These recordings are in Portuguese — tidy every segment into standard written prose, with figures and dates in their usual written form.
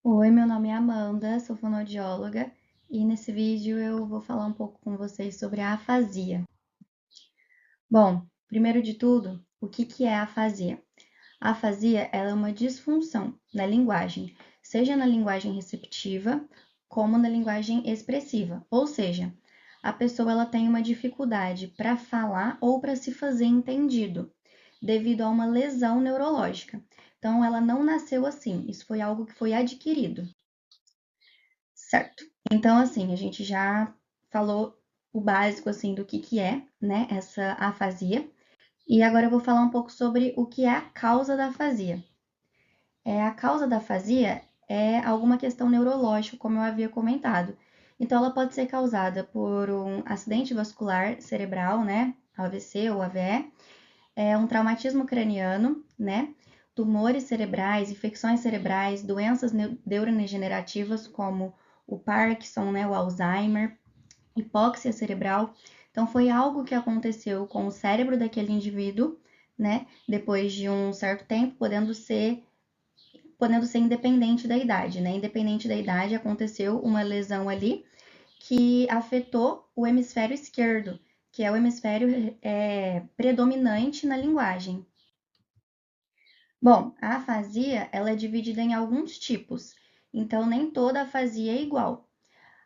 Oi, meu nome é Amanda, sou fonoaudióloga e nesse vídeo eu vou falar um pouco com vocês sobre a afasia. Bom, primeiro de tudo, o que é a afasia? A afasia ela é uma disfunção na linguagem, seja na linguagem receptiva como na linguagem expressiva, ou seja, a pessoa ela tem uma dificuldade para falar ou para se fazer entendido, devido a uma lesão neurológica. Então, ela não nasceu assim, isso foi algo que foi adquirido. Certo. Então, assim, a gente já falou o básico, assim, do que é, né, essa afasia. E agora eu vou falar um pouco sobre o que é a causa da afasia. A causa da afasia é alguma questão neurológica, como eu havia comentado. Então, ela pode ser causada por um acidente vascular cerebral, né, AVC ou AVE, um traumatismo craniano, né, tumores cerebrais, infecções cerebrais, doenças neurodegenerativas como o Parkinson, né, o Alzheimer, hipóxia cerebral. Então, foi algo que aconteceu com o cérebro daquele indivíduo, né, depois de um certo tempo, podendo ser independente da idade, né? Independente da idade, aconteceu uma lesão ali que afetou o hemisfério esquerdo, que é o hemisfério predominante na linguagem. Bom, a afasia ela é dividida em alguns tipos, então nem toda afasia é igual.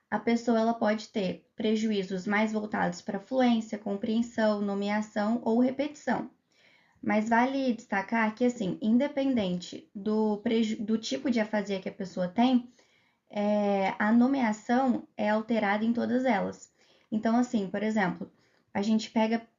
A pessoa ela pode ter prejuízos mais voltados para fluência, compreensão, nomeação ou repetição. Mas vale destacar que, assim, independente do tipo de afasia que a pessoa tem, a nomeação é alterada em todas elas. Então, assim, por exemplo, a gente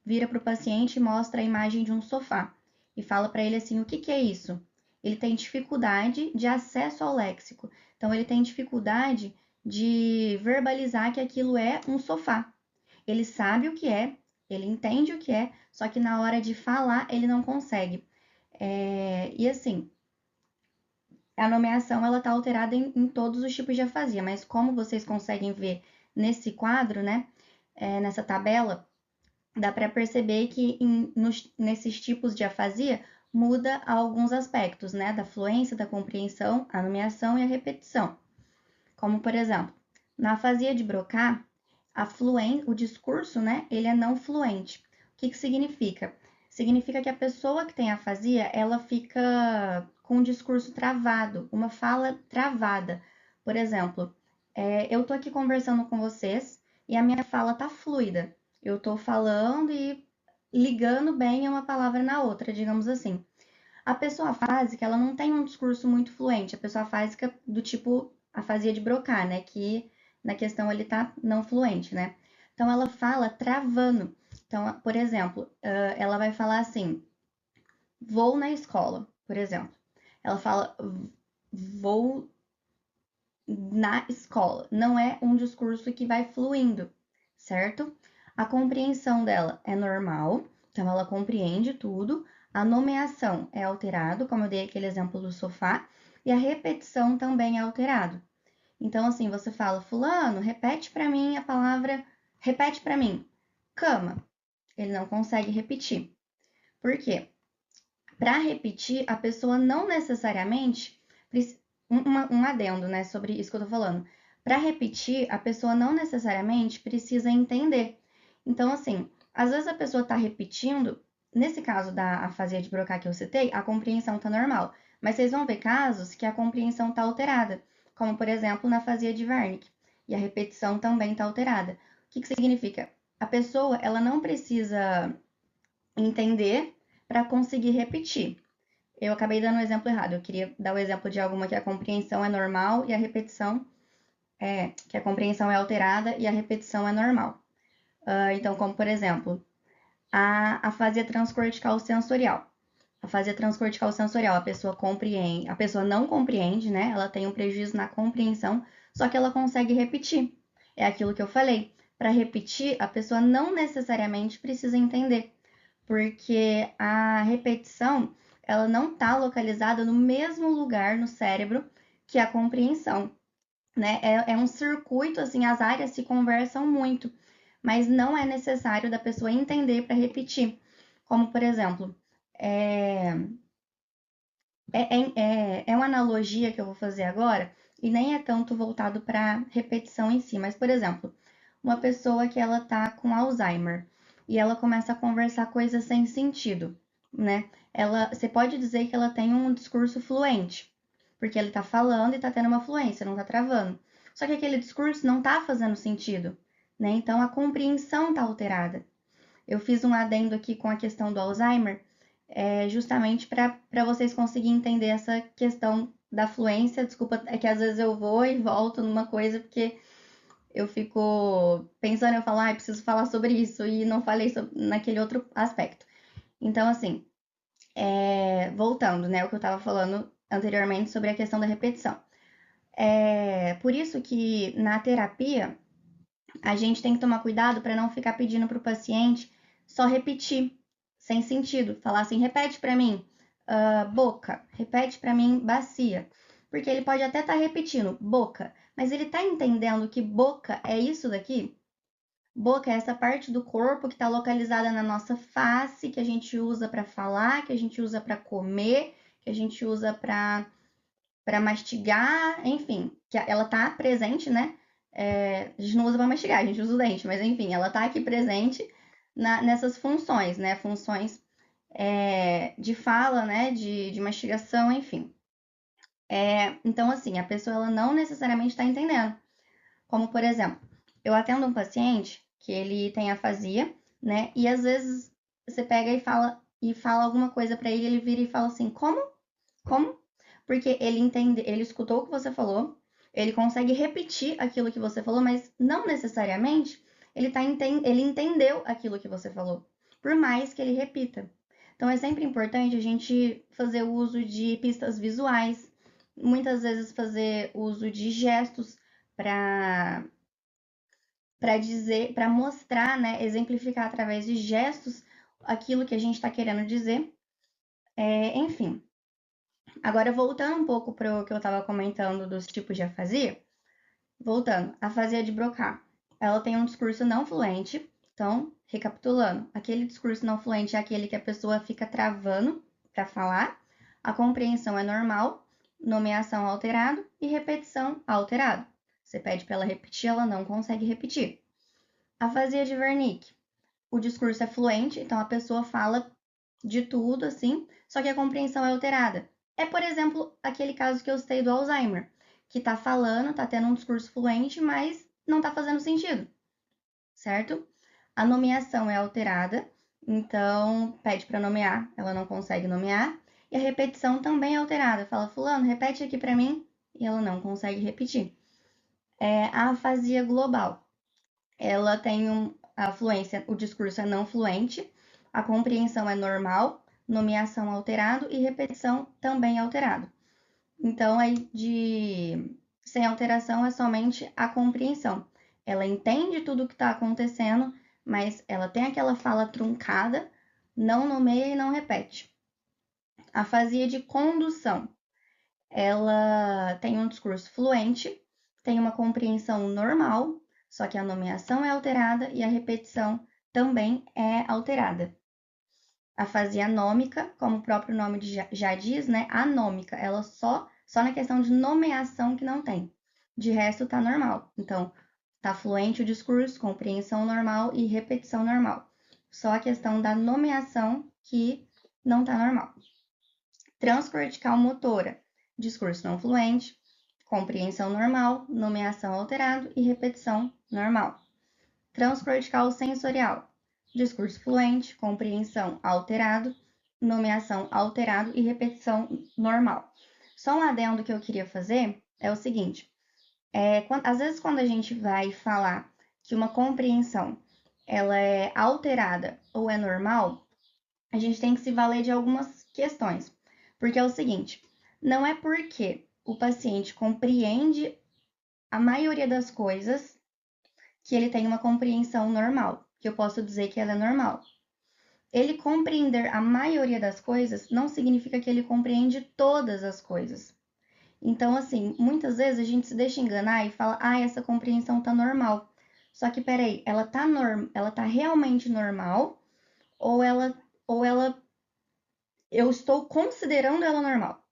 vira para o paciente e mostra a imagem de um sofá e fala para ele assim: o que é isso? Ele tem dificuldade de acesso ao léxico. Então, ele tem dificuldade de verbalizar que aquilo é um sofá. Ele sabe o que é, ele entende o que é, só que na hora de falar ele não consegue. E assim, a nomeação ela está alterada em todos os tipos de afasia, mas como vocês conseguem ver nesse quadro, né, nessa tabela, dá para perceber que nesses tipos de afasia muda alguns aspectos, né, da fluência, da compreensão, a nomeação e a repetição. Como, por exemplo, na afasia de Broca, o discurso, né, ele é não fluente. O que significa? Significa que a pessoa que tem afasia, ela fica com um discurso travado, uma fala travada. Por exemplo, eu tô aqui conversando com vocês e a minha fala tá fluida. Eu tô falando e ligando bem uma palavra na outra, digamos assim. A pessoa afásica, ela não tem um discurso muito fluente. A pessoa afásica do tipo afasia de Broca, né? Que na questão ele tá não fluente, né? Então ela fala travando. Então, por exemplo, ela vai falar assim: vou na escola, por exemplo. Ela fala vou na escola. Não é um discurso que vai fluindo, certo? A compreensão dela é normal, então ela compreende tudo. A nomeação é alterado, como eu dei aquele exemplo do sofá, e a repetição também é alterado. Então, assim, você fala, fulano, repete para mim a palavra, repete para mim, cama. Ele não consegue repetir. Por quê? Para repetir, a pessoa não necessariamente um adendo, né, sobre isso que eu tô falando. Para repetir, a pessoa não necessariamente precisa entender. Então, assim, às vezes a pessoa tá repetindo, nesse caso da afasia de Broca que eu citei, a compreensão tá normal. Mas vocês vão ver casos que a compreensão tá alterada, como por exemplo na afasia de Wernicke, e a repetição também tá alterada. O que significa? A pessoa, ela não precisa entender para conseguir repetir. Eu acabei dando um exemplo errado. Eu queria dar o exemplo de alguma que a compreensão é normal e a repetição que a compreensão é alterada e a repetição é normal. Então, como por exemplo, a afasia transcortical sensorial. A afasia transcortical sensorial, a pessoa compreende, a pessoa não compreende, né? Ela tem um prejuízo na compreensão, só que ela consegue repetir. É aquilo que eu falei. Para repetir, a pessoa não necessariamente precisa entender, porque a repetição ela não está localizada no mesmo lugar no cérebro que a compreensão, né? É um circuito, assim, as áreas se conversam muito, mas não é necessário da pessoa entender para repetir. Como, por exemplo, é uma analogia que eu vou fazer agora, e nem é tanto voltado para repetição em si, mas, por exemplo, uma pessoa que ela tá com Alzheimer e ela começa a conversar coisas sem sentido, né? Você pode dizer que ela tem um discurso fluente, porque ele tá falando e tá tendo uma fluência, não tá travando. Só que aquele discurso não tá fazendo sentido, né? Então a compreensão tá alterada. Eu fiz um adendo aqui com a questão do Alzheimer, justamente para vocês conseguirem entender essa questão da fluência. Desculpa, é que às vezes eu vou e volto numa coisa porque eu fico pensando, eu falo, preciso falar sobre isso e não falei naquele outro aspecto. Então, assim, voltando, né, o que eu estava falando anteriormente sobre a questão da repetição. Por isso que na terapia a gente tem que tomar cuidado para não ficar pedindo para o paciente só repetir, sem sentido. Falar assim, repete para mim, boca, repete para mim, bacia. Porque ele pode até estar repetindo boca, mas ele está entendendo que boca é isso daqui? Boca é essa parte do corpo que está localizada na nossa face, que a gente usa para falar, que a gente usa para comer, que a gente usa para mastigar, enfim, que ela tá presente, né? A gente não usa para mastigar, a gente usa o dente, mas enfim, ela tá aqui presente nessas funções, né? Funções de fala, né? De mastigação, enfim. Então, assim, a pessoa ela não necessariamente está entendendo. Como, por exemplo, eu atendo um paciente que ele tem afasia, né? E às vezes você pega e fala alguma coisa para ele, ele vira e fala assim: como? Como? Porque ele entende, ele escutou o que você falou, ele consegue repetir aquilo que você falou, mas não necessariamente ele entendeu aquilo que você falou, por mais que ele repita. Então é sempre importante a gente fazer uso de pistas visuais, muitas vezes fazer uso de gestos para dizer, para mostrar, né, exemplificar através de gestos aquilo que a gente está querendo dizer. Enfim, agora, voltando um pouco para o que eu estava comentando dos tipos de afasia, voltando, a afasia de Broca, ela tem um discurso não fluente. Então, recapitulando, aquele discurso não fluente é aquele que a pessoa fica travando para falar, a compreensão é normal, nomeação alterado e repetição alterado. Você pede para ela repetir, ela não consegue repetir. Afasia de Wernicke, o discurso é fluente, então a pessoa fala de tudo, assim, só que a compreensão é alterada. É, por exemplo, aquele caso que eu citei do Alzheimer, que tá falando, tá tendo um discurso fluente, mas não tá fazendo sentido, certo? A nomeação é alterada, então pede para nomear, ela não consegue nomear, e a repetição também é alterada. Fala, fulano, repete aqui para mim, e ela não consegue repetir. A afasia global, ela tem a fluência, o discurso é não fluente, a compreensão é normal, nomeação alterado e repetição também alterado. Então, aí sem alteração é somente a compreensão. Ela entende tudo o que está acontecendo, mas ela tem aquela fala truncada, não nomeia e não repete. A afasia de condução, ela tem um discurso fluente, tem uma compreensão normal, só que a nomeação é alterada e a repetição também é alterada. A afasia anômica, como o próprio nome já diz, né? Anômica, ela só na questão de nomeação que não tem. De resto, tá normal. Então, tá fluente o discurso, compreensão normal e repetição normal. Só a questão da nomeação que não tá normal. Transcortical motora, discurso não fluente, compreensão normal, nomeação alterado e repetição normal. Transcortical sensorial, discurso fluente, compreensão alterado, nomeação alterado e repetição normal. Só um adendo que eu queria fazer é o seguinte, às vezes quando a gente vai falar que uma compreensão ela é alterada ou é normal, a gente tem que se valer de algumas questões. Porque é o seguinte, não é porque o paciente compreende a maioria das coisas que ele tem uma compreensão normal, que eu posso dizer que ela é normal. Ele compreender a maioria das coisas não significa que ele compreende todas as coisas. Então, assim, muitas vezes a gente se deixa enganar e fala, essa compreensão tá normal. Só que, peraí, ela tá realmente normal ou ela eu estou considerando ela normal,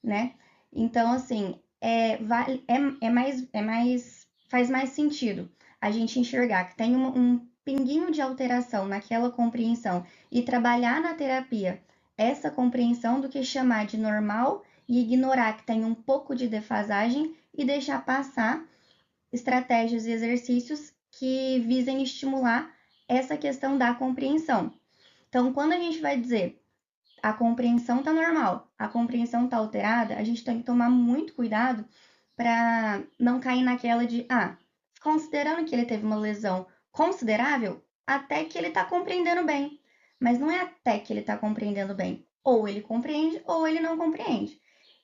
né? Então, assim, faz mais sentido a gente enxergar que tem um pinguinho de alteração naquela compreensão e trabalhar na terapia essa compreensão do que chamar de normal e ignorar que tem um pouco de defasagem e deixar passar estratégias e exercícios que visem estimular essa questão da compreensão. Então, quando a gente vai dizer a compreensão está normal, a compreensão está alterada, a gente tem que tomar muito cuidado para não cair naquela de, considerando que ele teve uma lesão considerável, até que ele está compreendendo bem. Mas não é até que ele está compreendendo bem. Ou ele compreende ou ele não compreende.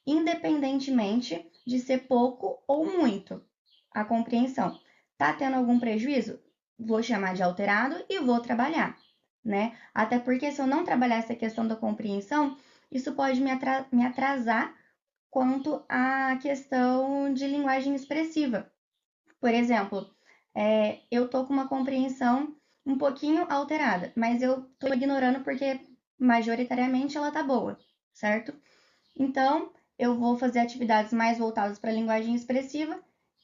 Independentemente de ser pouco ou muito a compreensão. Tá tendo algum prejuízo? Vou chamar de alterado e vou trabalhar, né? Até porque se eu não trabalhar essa questão da compreensão, isso pode me atrasar quanto à questão de linguagem expressiva. Por exemplo, eu tô com uma compreensão um pouquinho alterada, mas eu tô ignorando porque majoritariamente ela tá boa, certo? Então, eu vou fazer atividades mais voltadas para a linguagem expressiva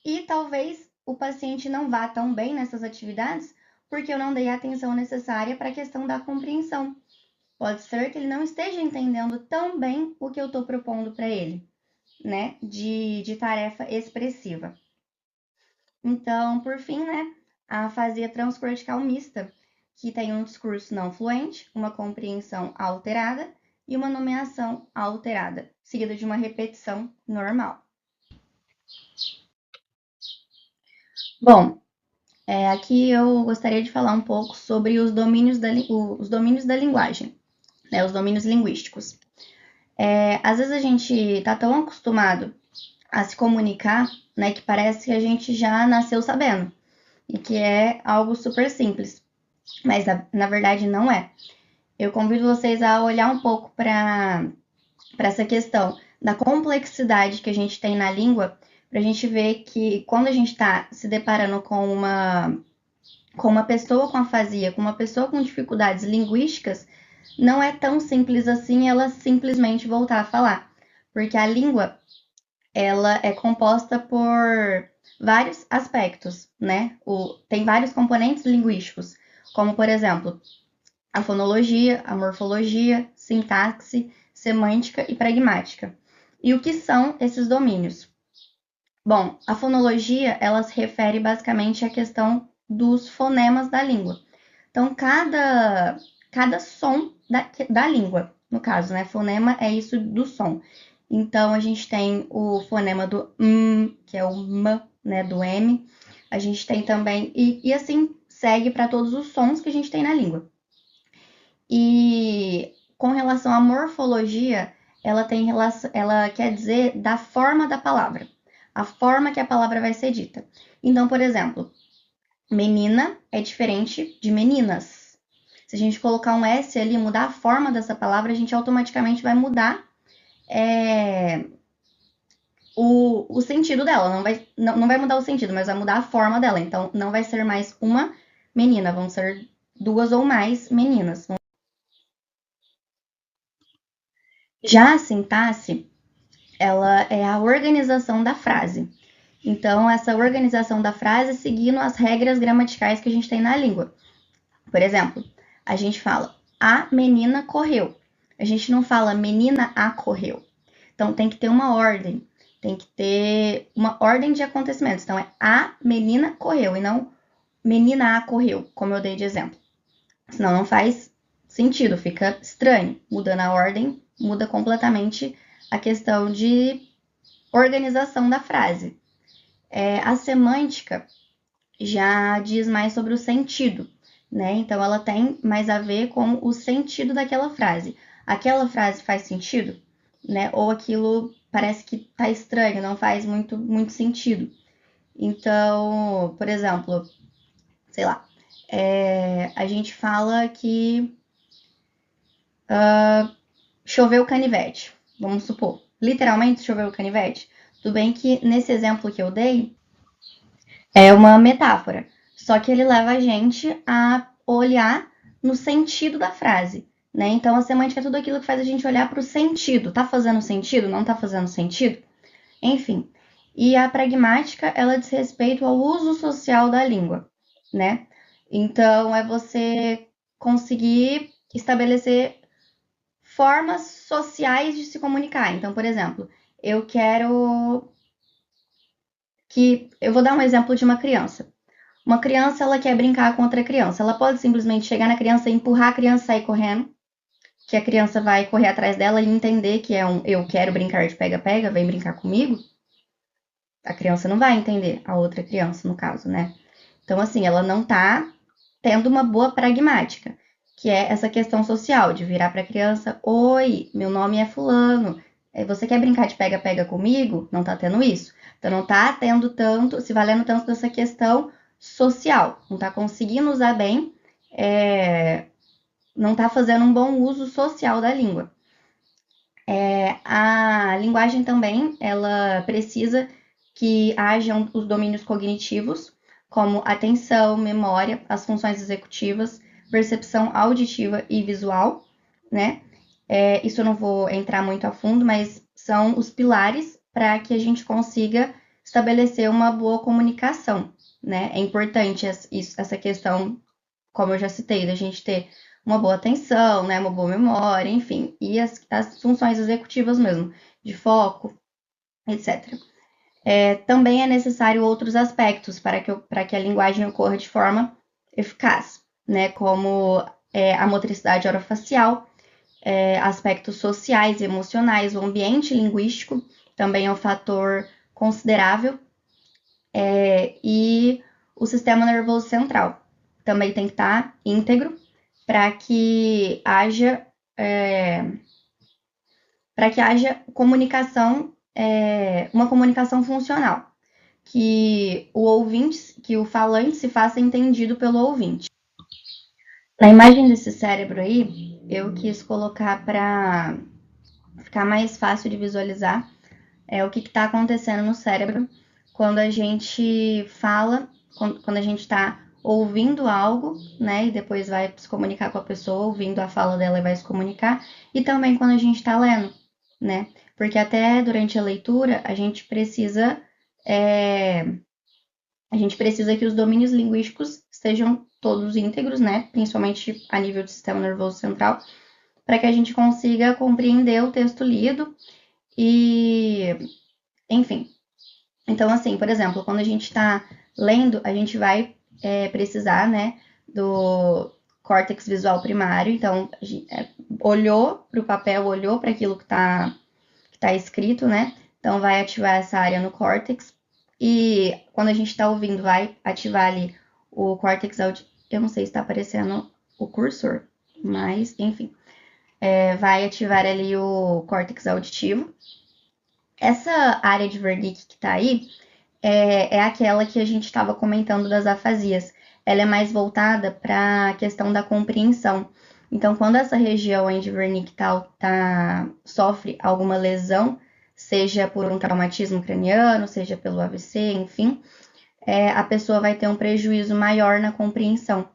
e talvez o paciente não vá tão bem nessas atividades porque eu não dei a atenção necessária para a questão da compreensão. Pode ser que ele não esteja entendendo tão bem o que eu estou propondo para ele, né, de tarefa expressiva. Então, por fim, né, a afasia transcortical mista, que tem um discurso não fluente, uma compreensão alterada e uma nomeação alterada, seguida de uma repetição normal. Bom, aqui eu gostaria de falar um pouco sobre os domínios da linguagem, né, os domínios linguísticos. Às vezes a gente está tão acostumado a se comunicar, né, que parece que a gente já nasceu sabendo, e que é algo super simples, mas na verdade não é. Eu convido vocês a olhar um pouco para essa questão da complexidade que a gente tem na língua, para a gente ver que quando a gente está se deparando com uma pessoa com afasia, com uma pessoa com dificuldades linguísticas, não é tão simples assim ela simplesmente voltar a falar, porque a língua ela é composta por vários aspectos, né? Tem vários componentes linguísticos, como por exemplo, a fonologia, a morfologia, sintaxe, semântica e pragmática. E o que são esses domínios? Bom, a fonologia, ela se refere basicamente à questão dos fonemas da língua. Então, cada som da língua, no caso, né? Fonema é isso do som. Então, a gente tem o fonema do que é o M, né? Do M. A gente tem também, e assim segue para todos os sons que a gente tem na língua. E com relação à morfologia, ela quer dizer da forma da palavra, a forma que a palavra vai ser dita. Então, por exemplo, menina é diferente de meninas. Se a gente colocar um S ali, mudar a forma dessa palavra, a gente automaticamente vai mudar o sentido dela. Não vai mudar o sentido, mas vai mudar a forma dela. Então, não vai ser mais uma menina, vão ser duas ou mais meninas. Já a sintaxe, ela é a organização da frase. Então, essa organização da frase seguindo as regras gramaticais que a gente tem na língua. Por exemplo, a gente fala, a menina correu. A gente não fala, menina a correu. Então, tem que ter uma ordem. Tem que ter uma ordem de acontecimentos. Então, é a menina correu e não menina a correu, como eu dei de exemplo. Senão não faz sentido, fica estranho. Mudando a ordem, muda completamente a questão de organização da frase. A semântica já diz mais sobre o sentido, né? Então, ela tem mais a ver com o sentido daquela frase. Aquela frase faz sentido, né? Ou aquilo parece que tá estranho, não faz muito sentido. Então, por exemplo, sei lá, a gente fala que choveu canivete, vamos supor. Literalmente choveu canivete. Tudo bem que nesse exemplo que eu dei é uma metáfora, só que ele leva a gente a olhar no sentido da frase, né? Então a semântica é tudo aquilo que faz a gente olhar para o sentido. Tá fazendo sentido? Não tá fazendo sentido? Enfim. E a pragmática, ela diz respeito ao uso social da língua, né? Então, é você conseguir estabelecer formas sociais de se comunicar. Então, por exemplo, eu quero que. Eu vou dar um exemplo de uma criança. Uma criança, ela quer brincar com outra criança. Ela pode simplesmente chegar na criança, empurrar a criança e sair correndo, que a criança vai correr atrás dela e entender que é um eu quero brincar de pega-pega, vem brincar comigo. A criança não vai entender, a outra criança, no caso, né? Então, assim, ela não tá tendo uma boa pragmática, que é essa questão social, de virar para a criança: oi, meu nome é Fulano, você quer brincar de pega-pega comigo? Não tá tendo isso. Então, não tá tendo tanto, se valendo tanto dessa questão social, não tá conseguindo usar bem, não tá fazendo um bom uso social da língua. A linguagem também, ela precisa que hajam os domínios cognitivos, como atenção, memória, as funções executivas, percepção auditiva e visual, né? Isso eu não vou entrar muito a fundo, mas são os pilares para que a gente consiga estabelecer uma boa comunicação, né? É importante essa questão, como eu já citei, da gente ter uma boa atenção, né, uma boa memória, enfim, e as funções executivas mesmo, de foco, etc. Também é necessário outros aspectos para que a linguagem ocorra de forma eficaz, né, como a motricidade orofacial, aspectos sociais e emocionais, o ambiente linguístico também é um fator considerável, e o sistema nervoso central também tem que estar íntegro para que haja comunicação, uma comunicação funcional, que o falante se faça entendido pelo ouvinte. Na imagem desse cérebro aí, eu quis colocar para ficar mais fácil de visualizar o que está acontecendo no cérebro quando a gente fala, quando a gente está ouvindo algo, né, e depois vai se comunicar com a pessoa, ouvindo a fala dela e vai se comunicar, e também quando a gente está lendo, né, porque até durante a leitura a gente precisa que os domínios linguísticos estejam todos íntegros, né, principalmente a nível do sistema nervoso central, para que a gente consiga compreender o texto lido e, enfim. Então, assim, por exemplo, quando a gente está lendo, a gente vai precisar, né, do córtex visual primário. Então, olhou para o papel, olhou para aquilo que tá escrito, né? Então, vai ativar essa área no córtex. E quando a gente está ouvindo, vai ativar ali o córtex auditivo. Eu não sei se está aparecendo o cursor, mas, enfim. Vai ativar ali o córtex auditivo. Essa área de Wernicke que está aí é aquela que a gente estava comentando das afasias. Ela é mais voltada para a questão da compreensão. Então, quando essa região aí de Wernicke sofre alguma lesão, seja por um traumatismo craniano, seja pelo AVC, enfim, a pessoa vai ter um prejuízo maior na compreensão,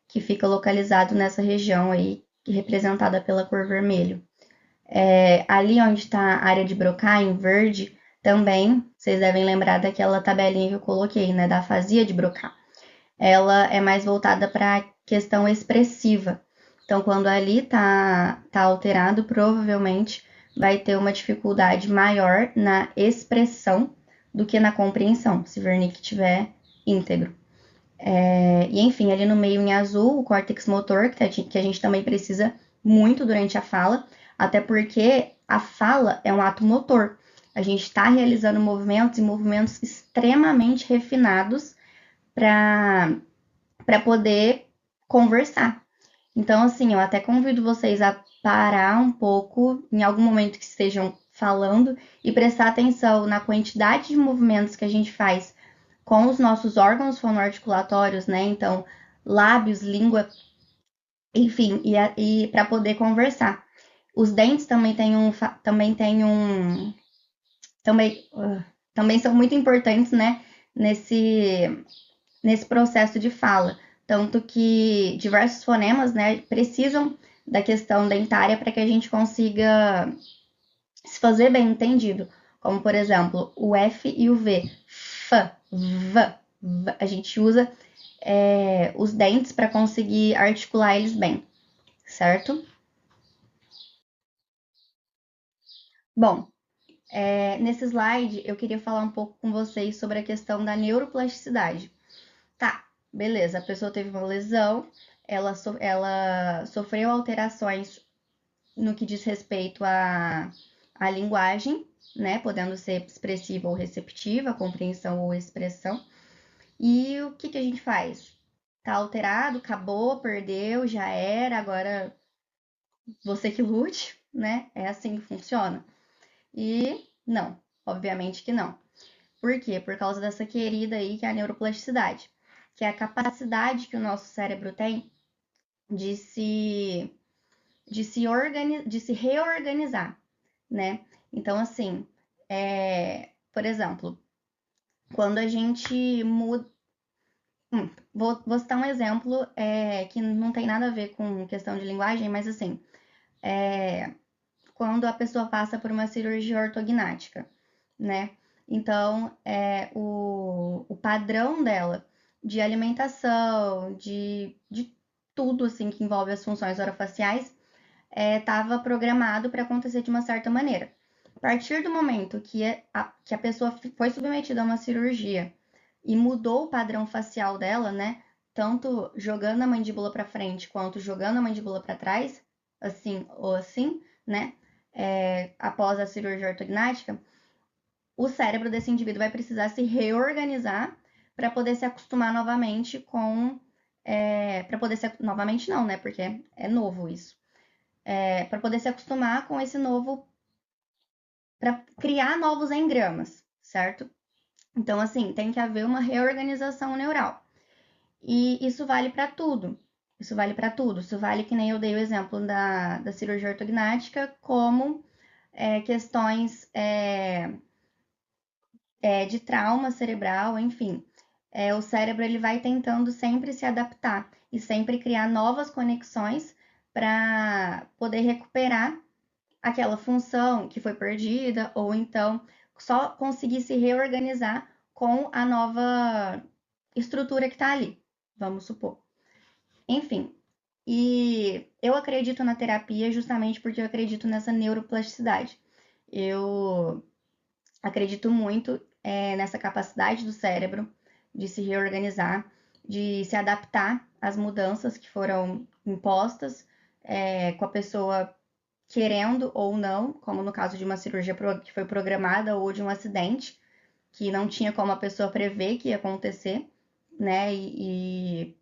que fica localizado nessa região aí, representada pela cor vermelho. Ali onde está a área de Broca, em verde, também, vocês devem lembrar daquela tabelinha que eu coloquei, né, da afasia de Broca. Ela é mais voltada para a questão expressiva. Então, quando ali tá alterado, provavelmente vai ter uma dificuldade maior na expressão do que na compreensão, se Wernicke estiver íntegro. E enfim, ali no meio em azul, o córtex motor, que a gente também precisa muito durante a fala, até porque a fala é um ato motor. A gente está realizando movimentos e movimentos extremamente refinados para poder conversar. Então, assim, eu até convido vocês a parar um pouco em algum momento que estejam falando e prestar atenção na quantidade de movimentos que a gente faz com os nossos órgãos fonoarticulatórios, né? Então, lábios, língua, enfim, e para poder conversar. Os dentes também são muito importantes, né? Nesse processo de fala. Tanto que diversos fonemas, né, precisam da questão dentária para que a gente consiga se fazer bem entendido. como por exemplo o F e o V, f, v, v. A gente usa os dentes para conseguir articular eles bem, certo? Bom, nesse slide eu queria falar um pouco com vocês sobre a questão da neuroplasticidade. Tá, beleza, a pessoa teve uma lesão, ela sofreu alterações no que diz respeito à linguagem, né? Podendo ser expressiva ou receptiva, compreensão ou expressão. E o que a gente faz? Tá alterado, acabou, perdeu, já era, agora você que lute, né? É assim que funciona. E não, obviamente que não. Por quê? Por causa dessa querida aí que é a neuroplasticidade, que é a capacidade que o nosso cérebro tem de se reorganizar, né? Então, assim, por exemplo, quando a gente muda. Vou citar um exemplo que não tem nada a ver com questão de linguagem, mas assim, quando a pessoa passa por uma cirurgia ortognática, né? Então, o padrão dela de alimentação, de tudo assim que envolve as funções orofaciais, estava programado para acontecer de uma certa maneira. A partir do momento que a pessoa foi submetida a uma cirurgia e mudou o padrão facial dela, né? Tanto jogando a mandíbula para frente quanto jogando a mandíbula para trás, assim ou assim, né? Após a cirurgia ortognática, o cérebro desse indivíduo vai precisar se reorganizar para poder se acostumar novamente com. Para poder se. Novamente, não, né? Porque é novo isso. Para poder se acostumar com esse novo. Para criar novos engramas, certo? Então, assim, tem que haver uma reorganização neural. E isso vale para tudo. Isso vale para tudo. Isso vale que nem eu dei o exemplo da cirurgia ortognática, como questões de trauma cerebral, enfim. O cérebro ele vai tentando sempre se adaptar e sempre criar novas conexões para poder recuperar aquela função que foi perdida, ou então só conseguir se reorganizar com a nova estrutura que está ali, vamos supor. Enfim, e eu acredito na terapia justamente porque eu acredito nessa neuroplasticidade. Eu acredito muito nessa capacidade do cérebro de se reorganizar, de se adaptar às mudanças que foram impostas, com a pessoa querendo ou não, como no caso de uma cirurgia que foi programada ou de um acidente que não tinha como a pessoa prever que ia acontecer, né? E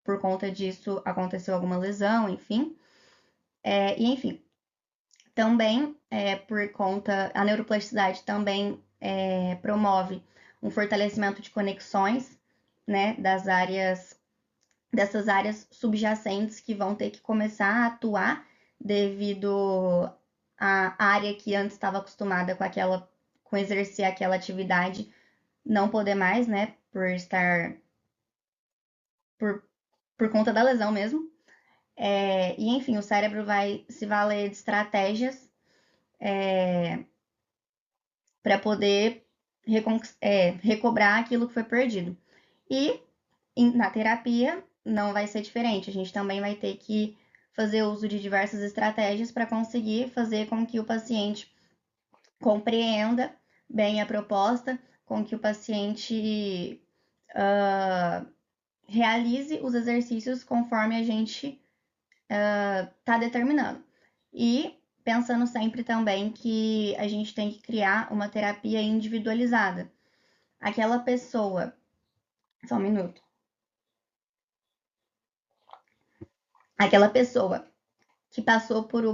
por conta disso aconteceu alguma lesão, enfim. E enfim, também por conta, a neuroplasticidade também promove um fortalecimento de conexões, né? Dessas áreas subjacentes que vão ter que começar a atuar devido à área que antes estava acostumada com exercer aquela atividade, não poder mais, né, por, por conta da lesão mesmo. E enfim, o cérebro vai se valer de estratégias para poder recobrar aquilo que foi perdido. E na terapia não vai ser diferente. A gente também vai ter que fazer uso de diversas estratégias para conseguir fazer com que o paciente compreenda bem a proposta, com que o paciente realize os exercícios conforme a gente está determinando. E pensando sempre também que a gente tem que criar uma terapia individualizada. Aquela pessoa. Só um minuto. Aquela pessoa que passou por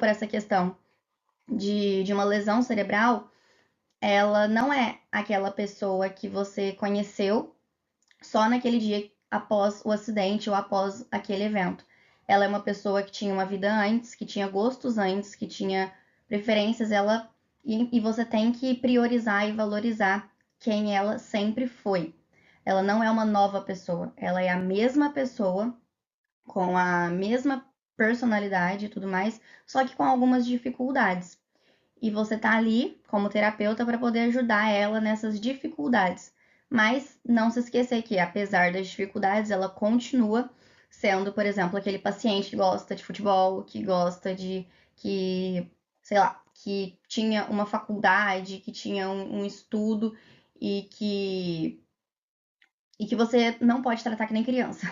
essa questão de uma lesão cerebral, ela não é aquela pessoa que você conheceu só naquele dia após o acidente ou após aquele evento. Ela é uma pessoa que tinha uma vida antes, que tinha gostos antes, que tinha preferências, e você tem que priorizar e valorizar quem ela sempre foi. Ela não é uma nova pessoa, ela é a mesma pessoa com a mesma personalidade e tudo mais, só que com algumas dificuldades. e você tá ali como terapeuta para poder ajudar ela nessas dificuldades. Mas não se esquecer que, apesar das dificuldades, ela continua sendo, por exemplo, aquele paciente que gosta de futebol, que gosta de que, sei lá, que tinha uma faculdade, que tinha um estudo e que você não pode tratar que nem criança,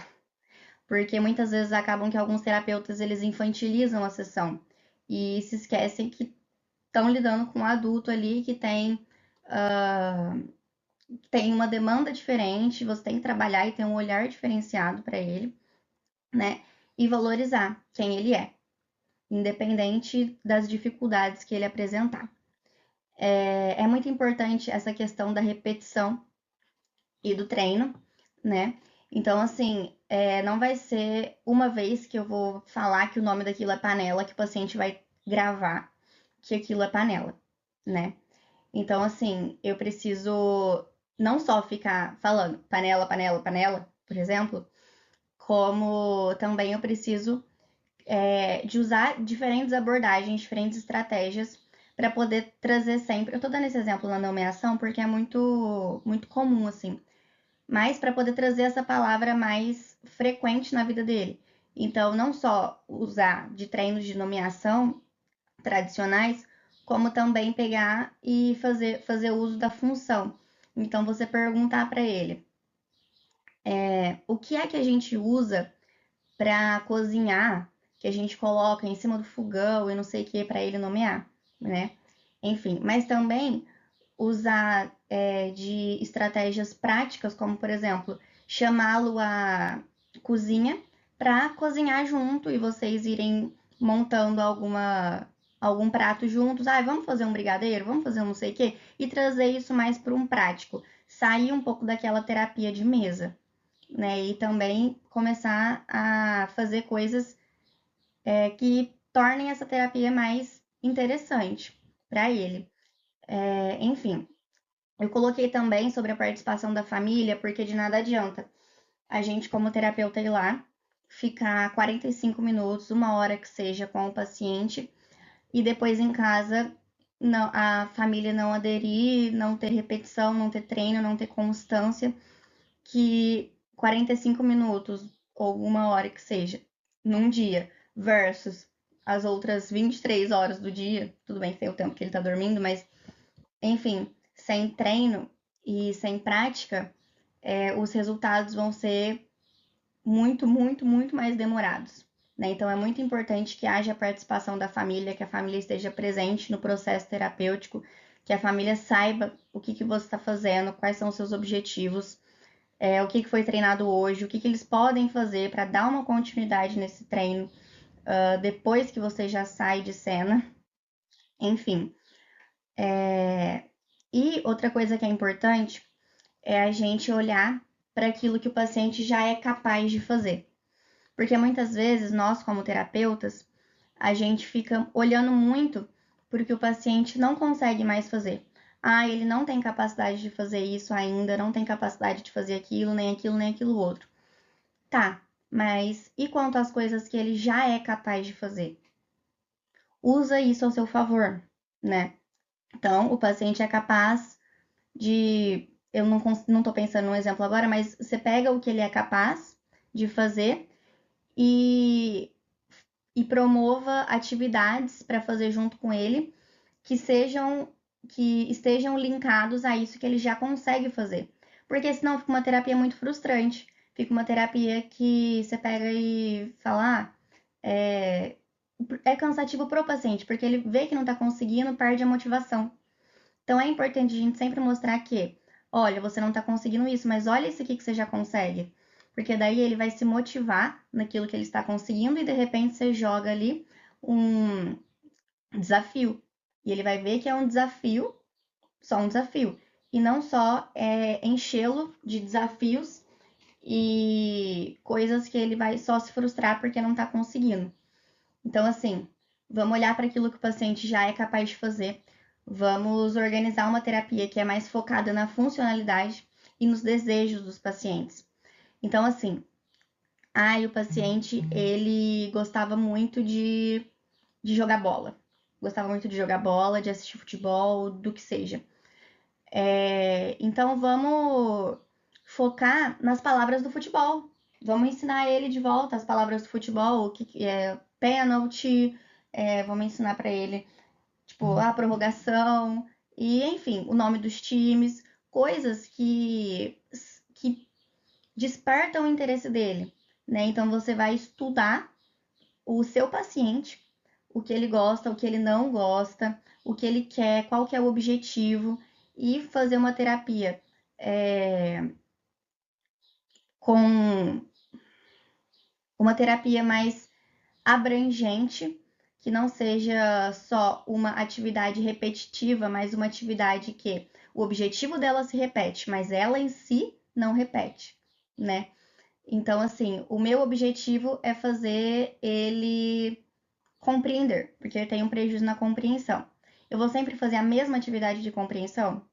porque muitas vezes acabam que alguns terapeutas eles infantilizam a sessão e se esquecem que estão lidando com um adulto ali que tem uma demanda diferente, você tem que trabalhar e ter um olhar diferenciado para ele, né? E valorizar quem ele é, independente das dificuldades que ele apresentar. É muito importante essa questão da repetição e do treino, né? Então, assim, não vai ser uma vez que eu vou falar que o nome daquilo é panela que o paciente vai gravar que aquilo é panela, né? Então, assim, eu preciso não só ficar falando panela, panela, panela, por exemplo, como também eu preciso de usar diferentes abordagens, diferentes estratégias para poder trazer sempre. Eu tô dando esse exemplo na nomeação porque é muito, muito comum, assim, mas para poder trazer essa palavra mais frequente na vida dele. Então, não só usar de treinos de nomeação tradicionais, como também pegar e fazer uso da função. Então, você perguntar para ele o que é que a gente usa para cozinhar, que a gente coloca em cima do fogão e não sei o que para ele nomear, né? Enfim, mas também usar de estratégias práticas, como por exemplo, chamá-lo à cozinha para cozinhar junto e vocês irem montando algum prato juntos. Ah, vamos fazer um brigadeiro, vamos fazer um não sei o quê, e trazer isso mais para um prático. Sair um pouco daquela terapia de mesa, né? E também começar a fazer coisas que tornem essa terapia mais interessante para ele. Enfim, eu coloquei também sobre a participação da família, porque de nada adianta a gente, como terapeuta, ir lá, ficar 45 minutos, uma hora que seja, com o paciente, e depois em casa a família não aderir, não ter repetição, não ter treino, não ter constância, que 45 minutos ou uma hora que seja, num dia, versus as outras 23 horas do dia, tudo bem que tem o tempo que ele tá dormindo, mas enfim, sem treino e sem prática, os resultados vão ser muito, muito, muito mais demorados. Né? Então, é muito importante que haja a participação da família, que a família esteja presente no processo terapêutico, que a família saiba o que você está fazendo, quais são os seus objetivos, o que foi treinado hoje, o que eles podem fazer para dar uma continuidade nesse treino depois que você já sai de cena. Enfim, e outra coisa que é importante é a gente olhar para aquilo que o paciente já é capaz de fazer. Porque muitas vezes nós, como terapeutas, a gente fica olhando muito porque o paciente não consegue mais fazer. Ah, ele não tem capacidade de fazer isso ainda, não tem capacidade de fazer aquilo, nem aquilo, nem aquilo outro. Tá, mas e quanto às coisas que ele já é capaz de fazer? Usa isso ao seu favor, né? Então, o paciente é capaz de. Eu não tô pensando num exemplo agora, mas você pega o que ele é capaz de fazer e, e promova atividades para fazer junto com ele que estejam linkados a isso que ele já consegue fazer. Porque senão fica uma terapia muito frustrante. Fica uma terapia que você pega e fala, é cansativo pro paciente, porque ele vê que não tá conseguindo, perde a motivação. Então é importante a gente sempre mostrar que, olha, você não tá conseguindo isso, mas olha isso aqui que você já consegue. Porque daí ele vai se motivar naquilo que ele está conseguindo e de repente você joga ali um desafio. E ele vai ver que é um desafio, só um desafio. E não só enchê-lo de desafios e coisas que ele vai só se frustrar porque não tá conseguindo. Então, assim, vamos olhar para aquilo que o paciente já é capaz de fazer. Vamos organizar uma terapia que é mais focada na funcionalidade e nos desejos dos pacientes. Então, assim, o paciente, ele gostava muito de jogar bola, gostava muito de jogar bola, de assistir futebol, do que seja. Então vamos focar nas palavras do futebol. Vamos ensinar ele de volta as palavras do futebol, o que é pênalti, vamos ensinar para ele, tipo, a prorrogação, e enfim, o nome dos times, coisas que despertam o interesse dele, né? Então você vai estudar o seu paciente, o que ele gosta, o que ele não gosta, o que ele quer, qual que é o objetivo, e fazer uma terapia com uma terapia mais abrangente, que não seja só uma atividade repetitiva, mas uma atividade que o objetivo dela se repete, mas ela em si não repete, né? Então, assim, o meu objetivo é fazer ele compreender, porque ele tem um prejuízo na compreensão. Eu vou sempre fazer a mesma atividade de compreensão?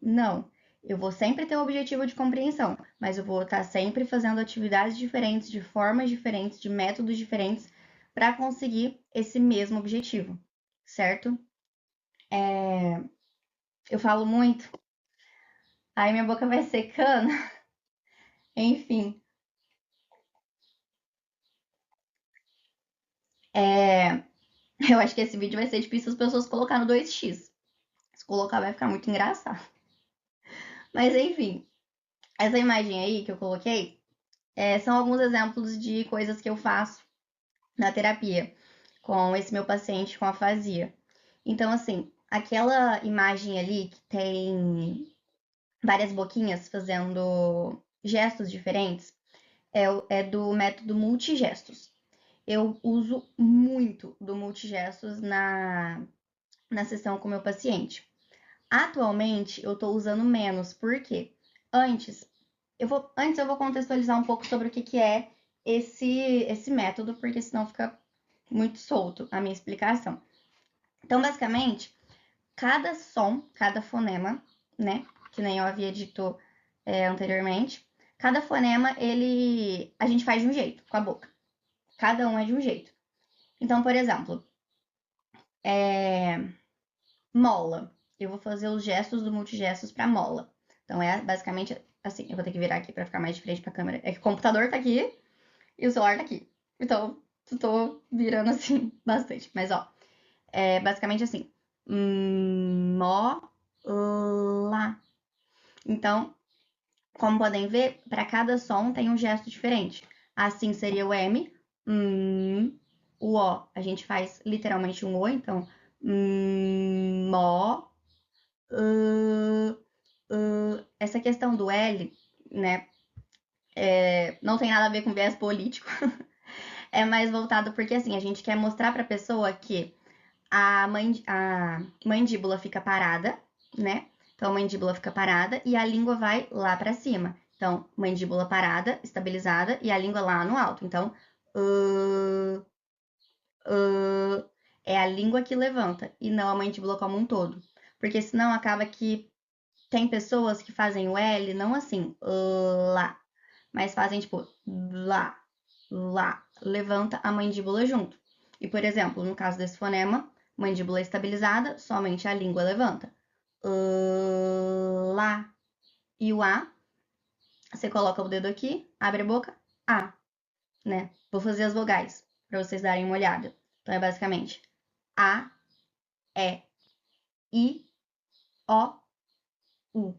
Não. Eu vou sempre ter o objetivo de compreensão, mas eu vou estar sempre fazendo atividades diferentes, de formas diferentes, de métodos diferentes, para conseguir esse mesmo objetivo, certo? Eu falo muito, aí minha boca vai secando, enfim. É, eu acho que esse vídeo vai ser difícil as pessoas colocar no 2x. Se colocar vai ficar muito engraçado. Mas enfim, essa imagem aí que eu coloquei são alguns exemplos de coisas que eu faço na terapia com esse meu paciente com afasia. Então, assim, aquela imagem ali que tem várias boquinhas fazendo gestos diferentes é do método multigestos. Eu uso muito do multigestos na sessão com o meu paciente. Atualmente, eu estou usando menos, porque antes antes eu vou contextualizar um pouco sobre o que é esse método, porque senão fica muito solto a minha explicação. Então, basicamente, cada som, cada fonema, né, que nem eu havia dito anteriormente, cada fonema a gente faz de um jeito com a boca. Cada um é de um jeito. Então, por exemplo, mola. Eu vou fazer os gestos do multigestos para mola. Então é basicamente assim, eu vou ter que virar aqui para ficar mais de frente para a câmera. É que o computador tá aqui e o celular tá aqui. Então, eu tô virando assim bastante. Mas ó, é basicamente assim. Mola. Então, como podem ver, para cada som tem um gesto diferente. Assim seria o M. O O, a gente faz literalmente um O, então mó. Essa questão do L, né, não tem nada a ver com viés político. É mais voltado porque assim, a gente quer mostrar para a pessoa que a mandíbula fica parada, né? Então a mandíbula fica parada e a língua vai lá para cima. Então, mandíbula parada, estabilizada e a língua lá no alto. Então, é a língua que levanta e não a mandíbula como um todo. Porque senão acaba que tem pessoas que fazem o L não assim, lá, mas fazem tipo lá, lá, levanta a mandíbula junto. E, por exemplo, no caso desse fonema, mandíbula estabilizada, somente a língua levanta. Lá. E o A, você coloca o dedo aqui, abre a boca, A, né? Vou fazer as vogais para vocês darem uma olhada. Então é basicamente A, E, I, O, U.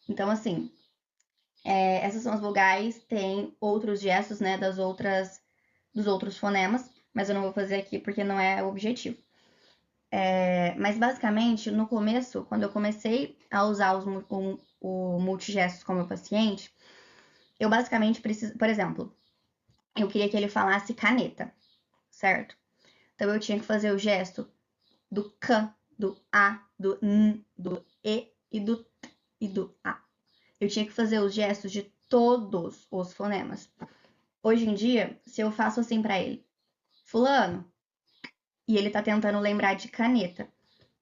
Então, assim, essas são as vogais, tem outros gestos, né, dos outros fonemas, mas eu não vou fazer aqui porque não é o objetivo. Mas basicamente, no começo, quando eu comecei a usar o multigestos com o meu paciente, eu basicamente preciso, por exemplo, eu queria que ele falasse caneta, certo? Então eu tinha que fazer o gesto do can, do a, do n, do e e do t e do a. Eu tinha que fazer os gestos de todos os fonemas. Hoje em dia, se eu faço assim para ele, fulano, e ele tá tentando lembrar de caneta,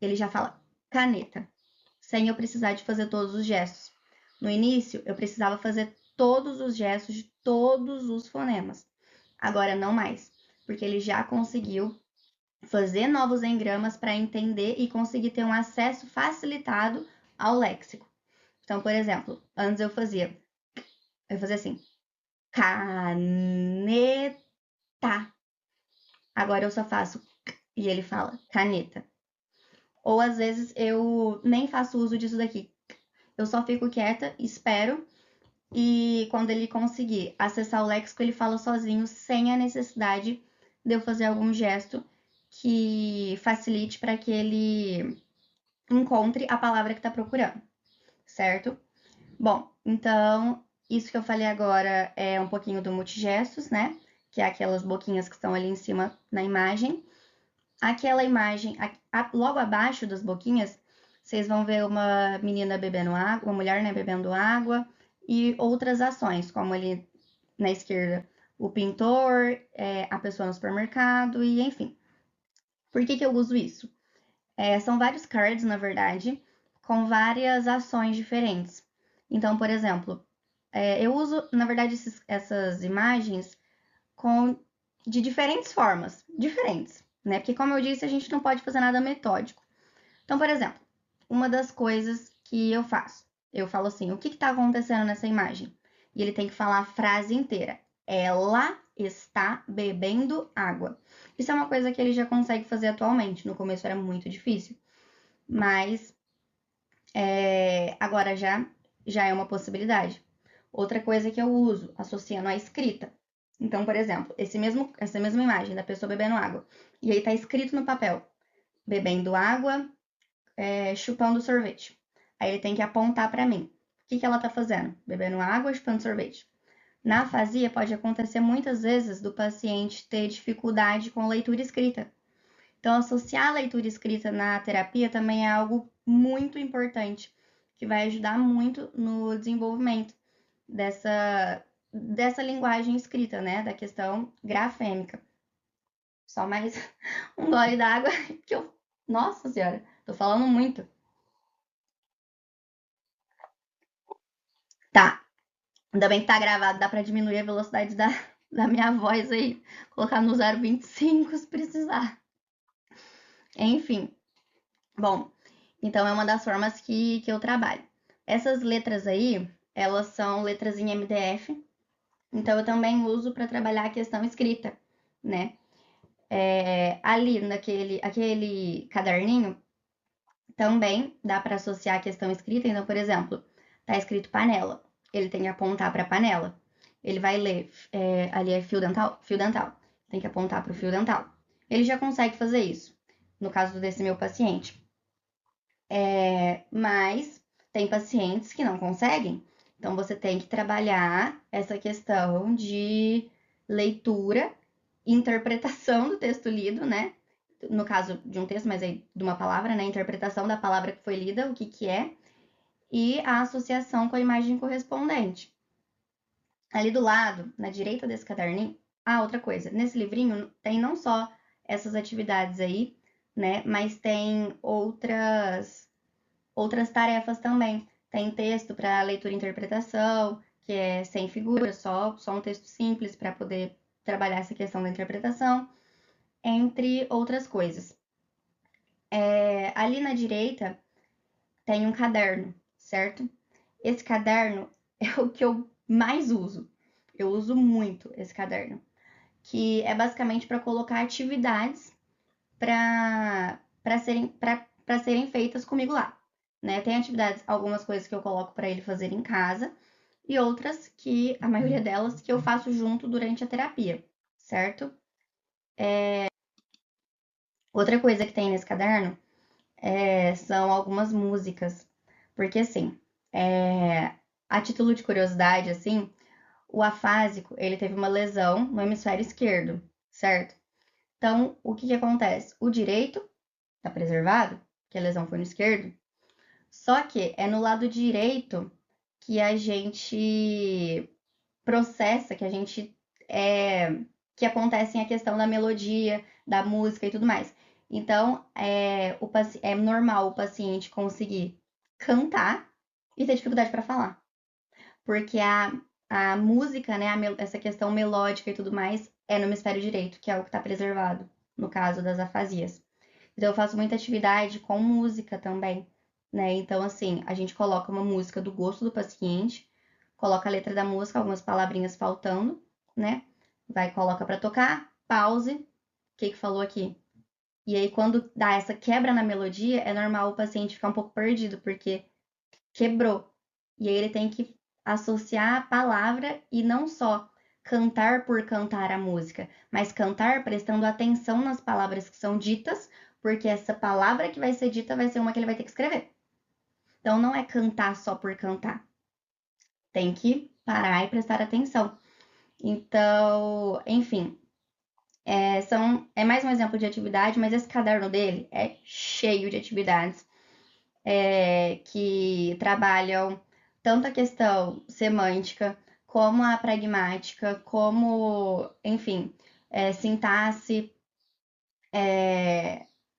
ele já fala caneta, sem eu precisar de fazer todos os gestos. No início, eu precisava fazer todos os gestos de todos os fonemas. Agora não mais, porque ele já conseguiu fazer novos engramas para entender e conseguir ter um acesso facilitado ao léxico. Então, por exemplo, antes eu fazia assim, caneta. Agora eu só faço e ele fala caneta. Ou às vezes eu nem faço uso disso daqui. Eu só fico quieta, espero, e quando ele conseguir acessar o léxico, ele fala sozinho, sem a necessidade de eu fazer algum gesto que facilite para que ele encontre a palavra que está procurando, certo? Bom, então, isso que eu falei agora é um pouquinho do multigestos, né? Que é aquelas boquinhas que estão ali em cima na imagem. Aquela imagem, logo abaixo das boquinhas, vocês vão ver uma menina bebendo água, uma mulher, né, bebendo água, e outras ações, como ali na esquerda, o pintor, a pessoa no supermercado, e enfim. Por que eu uso isso? São vários cards, na verdade, com várias ações diferentes. Então, por exemplo, eu uso, na verdade, essas imagens de diferentes formas, diferentes, né? Porque, como eu disse, a gente não pode fazer nada metódico. Então, por exemplo, uma das coisas que eu falo assim: o que está acontecendo nessa imagem? E ele tem que falar a frase inteira. Ela está bebendo água. Isso é uma coisa que ele já consegue fazer atualmente. No começo era muito difícil, mas agora já é uma possibilidade. Outra coisa que eu uso, associando a escrita. Então, por exemplo, essa mesma imagem da pessoa bebendo água. E aí tá escrito no papel: bebendo água, chupando sorvete. Aí ele tem que apontar para mim. O que ela tá fazendo? Bebendo água, chupando sorvete. Na afasia, pode acontecer muitas vezes do paciente ter dificuldade com leitura escrita. Então, associar a leitura escrita na terapia também é algo muito importante, que vai ajudar muito no desenvolvimento dessa linguagem escrita, né? Da questão grafêmica. Só mais um gole d'água que eu. Nossa Senhora, tô falando muito. Tá, ainda bem que tá gravado, dá pra diminuir a velocidade da minha voz aí, colocar no 0,25 se precisar. Enfim, bom, então é uma das formas que eu trabalho. Essas letras aí, elas são letras em MDF, então eu também uso para trabalhar a questão escrita, né? Ali aquele caderninho também dá para associar a questão escrita. Então, por exemplo, tá escrito panela, ele tem que apontar para a panela. Ele vai ler, ali é fio dental, tem que apontar para o fio dental. Ele já consegue fazer isso, no caso desse meu paciente. Mas tem pacientes que não conseguem. Então, você tem que trabalhar essa questão de leitura, interpretação do texto lido, né? No caso de um texto, mas aí de uma palavra, né? Interpretação da palavra que foi lida, o que que é, e a associação com a imagem correspondente. Ali do lado, na direita desse caderninho, outra coisa, nesse livrinho tem não só essas atividades aí, né? Mas tem outras tarefas também. Tem texto para leitura e interpretação, que é sem figura, só um texto simples para poder trabalhar essa questão da interpretação, entre outras coisas. Ali na direita tem um caderno, certo? Esse caderno é o que eu mais uso. Eu uso muito esse caderno, que é basicamente para colocar atividades para serem feitas comigo lá. Né? Tem atividades, algumas coisas que eu coloco para ele fazer em casa e outras que, a maioria delas, que eu faço junto durante a terapia, certo? Outra coisa que tem nesse caderno são algumas músicas, porque assim, a título de curiosidade, assim, o afásico, ele teve uma lesão no hemisfério esquerdo, certo? Então, o que acontece? O direito tá preservado, que a lesão foi no esquerdo, só que é no lado direito que a gente processa, que acontece a questão da melodia, da música e tudo mais. Então, é normal o paciente conseguir cantar e ter dificuldade para falar, porque a música, né, essa questão melódica e tudo mais, é no hemisfério direito, que é o que está preservado. no caso das afasias. Então, eu faço muita atividade com música também, né? Então, assim, a gente coloca uma música do gosto do paciente, coloca a letra da música, algumas palavrinhas faltando, né? Vai, coloca para tocar, pause, o que que falou aqui? E aí, quando dá essa quebra na melodia, é normal o paciente ficar um pouco perdido, porque quebrou. E aí ele tem que associar a palavra e não só cantar por cantar a música, mas cantar prestando atenção nas palavras que são ditas, porque essa palavra que vai ser dita vai ser uma que ele vai ter que escrever. Então não é cantar só por cantar. Tem que parar e prestar atenção. Então, enfim, é mais um exemplo de atividade, mas esse caderno dele é cheio de atividades que trabalham tanto a questão semântica, como a pragmática, como, enfim, sintaxe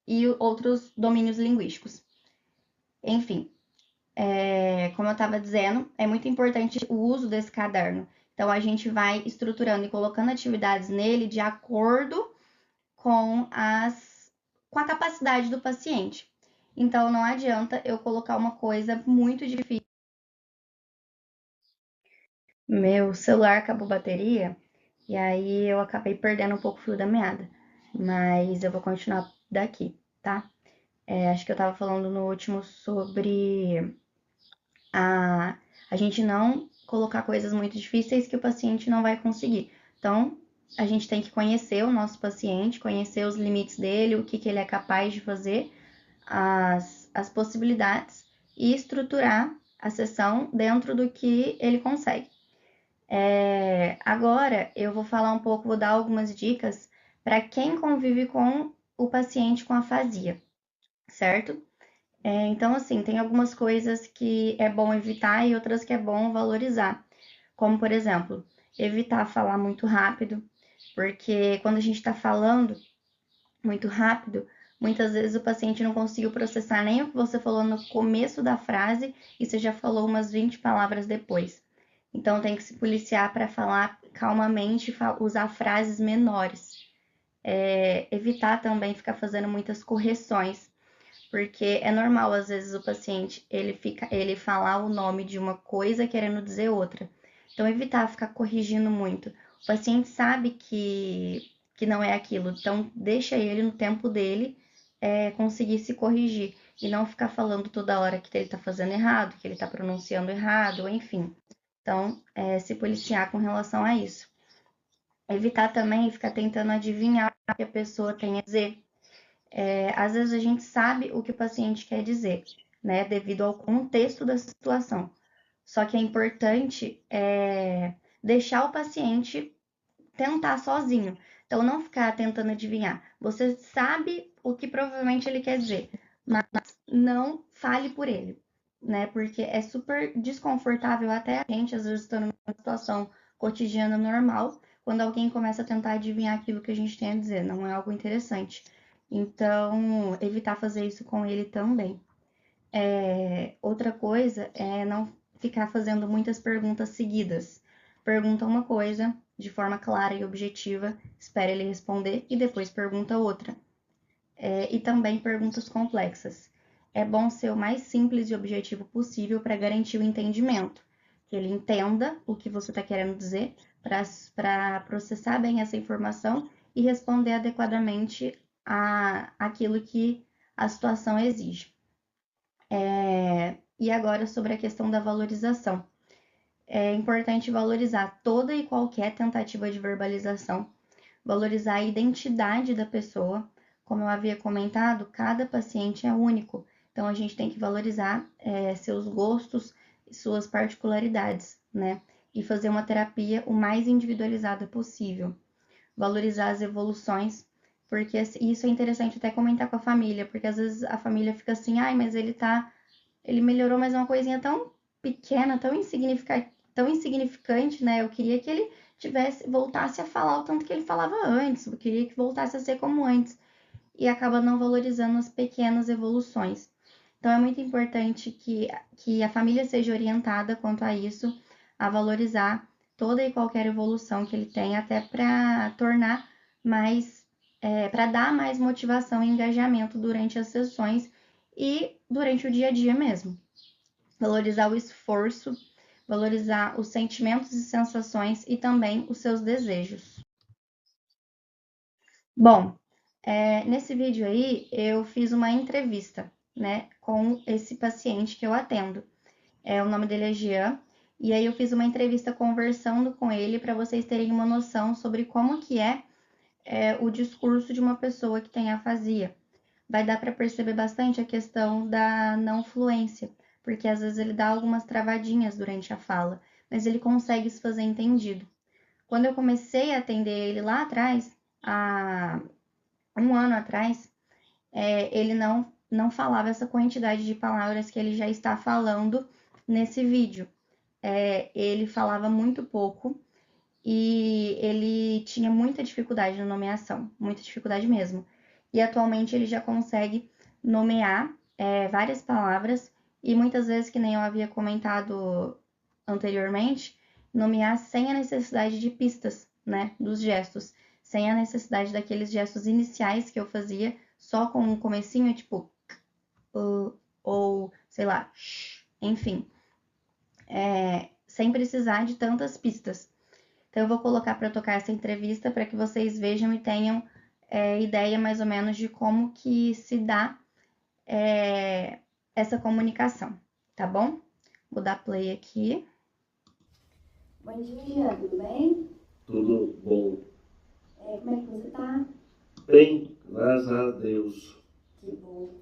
e outros domínios linguísticos. Enfim, como eu estava dizendo, é muito importante o uso desse caderno. Então, a gente vai estruturando e colocando atividades nele de acordo com a capacidade do paciente. Então, não adianta eu colocar uma coisa muito difícil. Meu celular acabou a bateria e aí eu acabei perdendo um pouco o fio da meada. Mas eu vou continuar daqui, tá? Acho que eu tava falando no último sobre a gente não colocar coisas muito difíceis que o paciente não vai conseguir. Então, a gente tem que conhecer o nosso paciente, conhecer os limites dele, o que ele é capaz de fazer, as possibilidades e estruturar a sessão dentro do que ele consegue. Agora eu vou falar um pouco, vou dar algumas dicas para quem convive com o paciente com afasia, certo? Então, assim, tem algumas coisas que é bom evitar e outras que é bom valorizar. Como, por exemplo, evitar falar muito rápido, porque quando a gente está falando muito rápido, muitas vezes o paciente não conseguiu processar nem o que você falou no começo da frase e você já falou umas 20 palavras depois. Então tem que se policiar para falar calmamente, usar frases menores. Evitar também ficar fazendo muitas correções, porque é normal às vezes o paciente ele falar o nome de uma coisa querendo dizer outra. Então evitar ficar corrigindo muito. O paciente sabe que não é aquilo, então deixa ele no tempo dele conseguir se corrigir e não ficar falando toda hora que ele está fazendo errado, que ele está pronunciando errado, enfim. Então, se policiar com relação a isso. Evitar também ficar tentando adivinhar o que a pessoa tem a dizer. Às vezes a gente sabe o que o paciente quer dizer, né, devido ao contexto da situação. Só que é importante deixar o paciente tentar sozinho. Então, não ficar tentando adivinhar. Você sabe o que provavelmente ele quer dizer, mas não fale por ele, né? Porque é super desconfortável até a gente, às vezes, estando numa situação cotidiana normal, quando alguém começa a tentar adivinhar aquilo que a gente tem a dizer. Não é algo interessante. Então, evitar fazer isso com ele também. Outra coisa é não ficar fazendo muitas perguntas seguidas. Pergunta uma coisa de forma clara e objetiva, espera ele responder e depois pergunta outra. E também perguntas complexas. É bom ser o mais simples e objetivo possível para garantir o entendimento, que ele entenda o que você está querendo dizer, para processar bem essa informação e responder adequadamente aquilo que a situação exige. E agora sobre a questão da valorização. É importante valorizar toda e qualquer tentativa de verbalização, valorizar a identidade da pessoa. Como eu havia comentado, cada paciente é único, então a gente tem que valorizar seus gostos e suas particularidades, né? E fazer uma terapia o mais individualizada possível. Valorizar as evoluções, porque isso é interessante até comentar com a família, porque às vezes a família fica assim, ai, mas ele melhorou, mas é uma coisinha tão pequena, tão insignificante, né? Eu queria que ele voltasse a falar o tanto que ele falava antes, eu queria que voltasse a ser como antes, e acaba não valorizando as pequenas evoluções. Então é muito importante que a família seja orientada quanto a isso, a valorizar toda e qualquer evolução que ele tem, até para tornar mais para dar mais motivação e engajamento durante as sessões e durante o dia a dia mesmo. Valorizar o esforço, valorizar os sentimentos e sensações e também os seus desejos. Bom, nesse vídeo aí eu fiz uma entrevista, né, com esse paciente que eu atendo. O nome dele é Jean, e aí eu fiz uma entrevista conversando com ele para vocês terem uma noção sobre como que é o discurso de uma pessoa que tem afasia. Vai dar para perceber bastante a questão da não fluência, porque às vezes ele dá algumas travadinhas durante a fala, mas ele consegue se fazer entendido. Quando eu comecei a atender ele lá atrás, há um ano atrás, ele não falava essa quantidade de palavras que ele já está falando nesse vídeo. Ele falava muito pouco e ele tinha muita dificuldade na nomeação, muita dificuldade mesmo. E atualmente ele já consegue nomear várias palavras e muitas vezes, que nem eu havia comentado anteriormente, nomear sem a necessidade de pistas, né, dos gestos, sem a necessidade daqueles gestos iniciais que eu fazia só com um comecinho, tipo, ou sei lá, enfim, sem precisar de tantas pistas. Então, eu vou colocar para tocar essa entrevista para que vocês vejam e tenham ideia mais ou menos de como que se dá essa comunicação, tá bom? Vou dar play aqui. Bom dia, Jean, tudo bem? Tudo bom. Como é que você tá? Bem, graças a Deus. Que bom.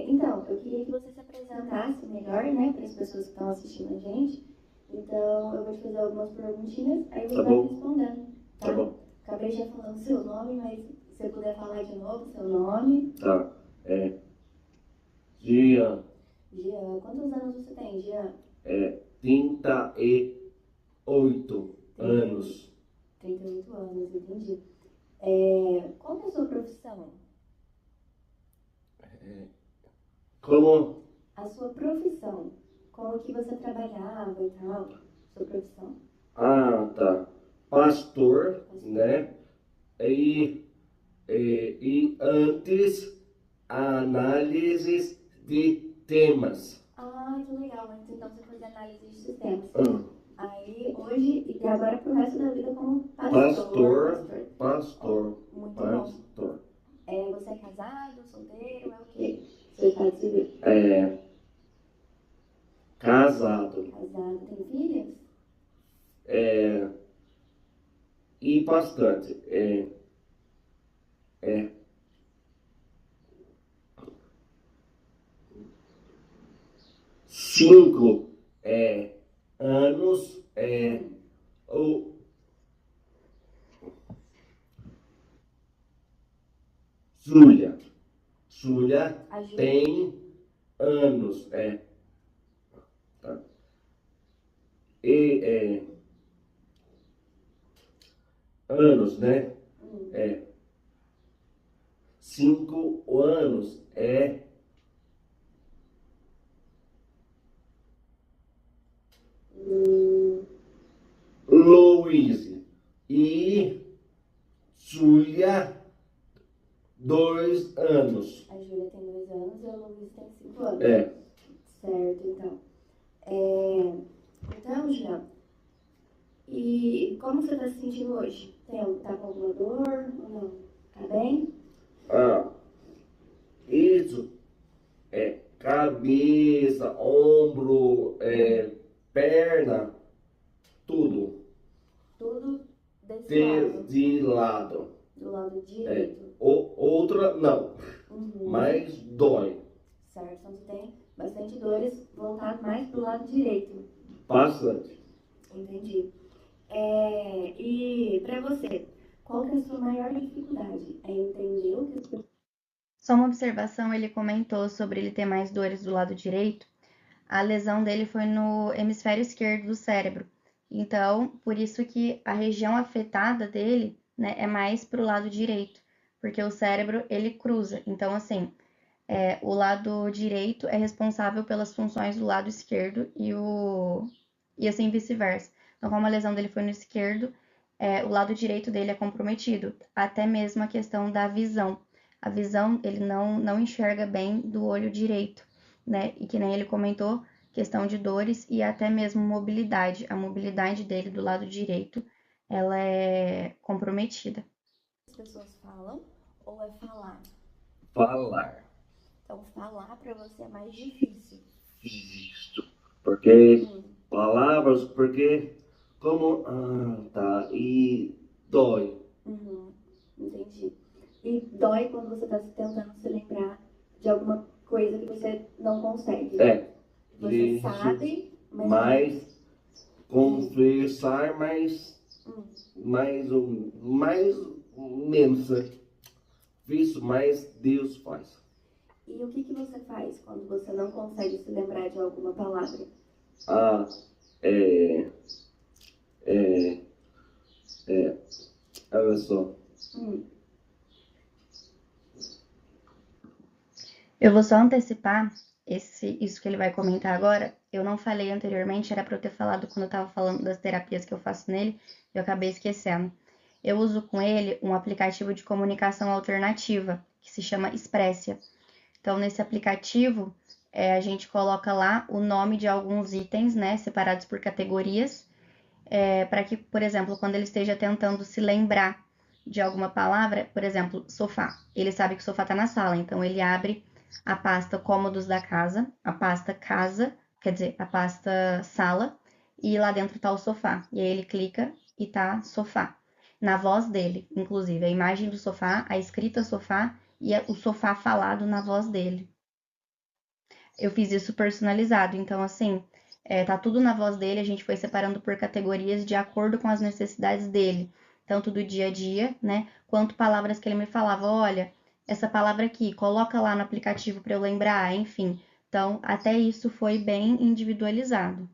Então, eu queria que você se apresentasse melhor, né, para as pessoas que estão assistindo a gente. Então, eu vou te fazer algumas perguntinhas, aí você vai respondendo, tá? Tá bom. Acabei já falando o seu nome, mas se você puder falar de novo o seu nome. Tá. Jean. Jean, quantos anos você tem, Jean? 38 anos. 38 anos, entendi. Qual que é a sua profissão? Como? A sua profissão. Como que você trabalhava e tal? Sua profissão. Ah, tá. Pastor, né? E antes, análises de temas. Ah, que legal. Antes, então, você fazia análise de sistemas. Aí, hoje, e agora pro resto da vida como pastor. Pastor. Muito Pastor. bom. Você é casado, solteiro, é o quê? Seu estado civil? Casado. Casado. Tem filhos? E bastante. 5 anos. Júlia tem anos. Tá. Anos, né? 5 anos Luiz. E Júlia, 2 anos. A Júlia tem 2 anos e o Luiz tem 5 anos. Certo, então. Então, Jean, e como você está se sentindo hoje? Tá com alguma dor ou não? Tá bem? Isso. Cabeça, ombro, perna, tudo. Tudo desse lado? De lado. Do lado direito? Outra, não. Mas dói. Certo, então você tem bastante dores voltadas mais pro lado direito. Bastante. Entendi. E para você, qual que é a sua maior dificuldade? É entender o que... Só uma observação, ele comentou sobre ele ter mais dores do lado direito. A lesão dele foi no hemisfério esquerdo do cérebro. Então, por isso que a região afetada dele, né, é mais pro lado direito, porque o cérebro, ele cruza. Então, assim, o lado direito é responsável pelas funções do lado esquerdo e assim vice-versa. Então, como a lesão dele foi no esquerdo, o lado direito dele é comprometido, até mesmo a questão da visão. A visão, ele não enxerga bem do olho direito, né? E que nem ele comentou, questão de dores e até mesmo mobilidade. A mobilidade dele do lado direito, ela é comprometida. As pessoas falam ou é falar? Falar. Então, falar para você é mais difícil. Isso. Porque palavras, porque como tá e dói. Entendi. E dói quando você está tentando se lembrar de alguma coisa que você não consegue. Você Isso. sabe, mas mais conversar mais menos, né? Isso mais Deus faz. E o que você faz quando você não consegue se lembrar de alguma palavra? Olha só. Eu vou só antecipar isso que ele vai comentar agora. Eu não falei anteriormente, era para eu ter falado quando eu estava falando das terapias que eu faço nele, eu acabei esquecendo. Eu uso com ele um aplicativo de comunicação alternativa, que se chama Expressia. Então, nesse aplicativo, a gente coloca lá o nome de alguns itens, né, separados por categorias, para que, por exemplo, quando ele esteja tentando se lembrar de alguma palavra, por exemplo, sofá. Ele sabe que o sofá está na sala, então ele abre a pasta cômodos da casa, a pasta casa, quer dizer, a pasta sala, e lá dentro tá o sofá. E aí ele clica e tá sofá. Na voz dele, inclusive, a imagem do sofá, a escrita sofá e o sofá falado na voz dele. Eu fiz isso personalizado, então assim, tá tudo na voz dele, a gente foi separando por categorias de acordo com as necessidades dele, tanto do dia a dia, né, quanto palavras que ele me falava, olha, essa palavra aqui, coloca lá no aplicativo para eu lembrar, enfim. Então, até isso foi bem individualizado.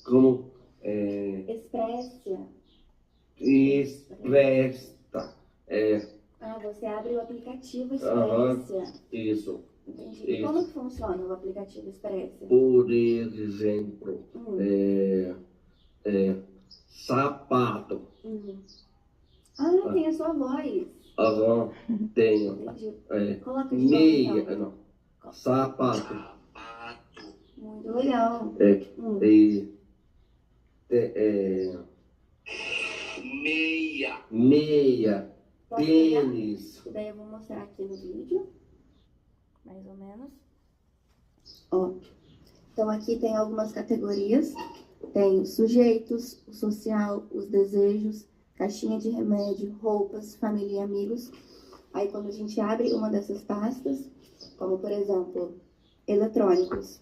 Como Expressia. expressa. Você abre o aplicativo Expressia. Isso. Entendi. E como que funciona o aplicativo Expressia? Por exemplo, sapato. Tem a sua voz. Tenho. Entendi. Coloca de Meia, novo, então. não. Sapato. Muito legal. Meia. Posso Tênis. pegar? Daí eu vou mostrar aqui no vídeo. Mais ou menos. Então aqui tem algumas categorias. Tem sujeitos, o social, os desejos, caixinha de remédio, roupas, família e amigos. Aí quando a gente abre uma dessas pastas, como por exemplo, eletrônicos.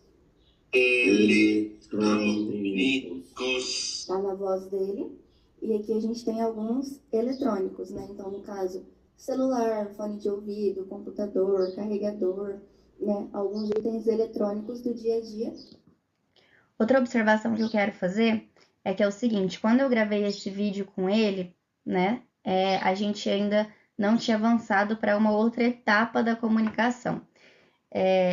Tá na voz dele. E aqui a gente tem alguns eletrônicos, né? Então, no caso, celular, fone de ouvido, computador, carregador, né? Alguns itens eletrônicos do dia a dia. Outra observação que eu quero fazer é que é o seguinte, quando eu gravei este vídeo com ele, né, a gente ainda não tinha avançado para uma outra etapa da comunicação.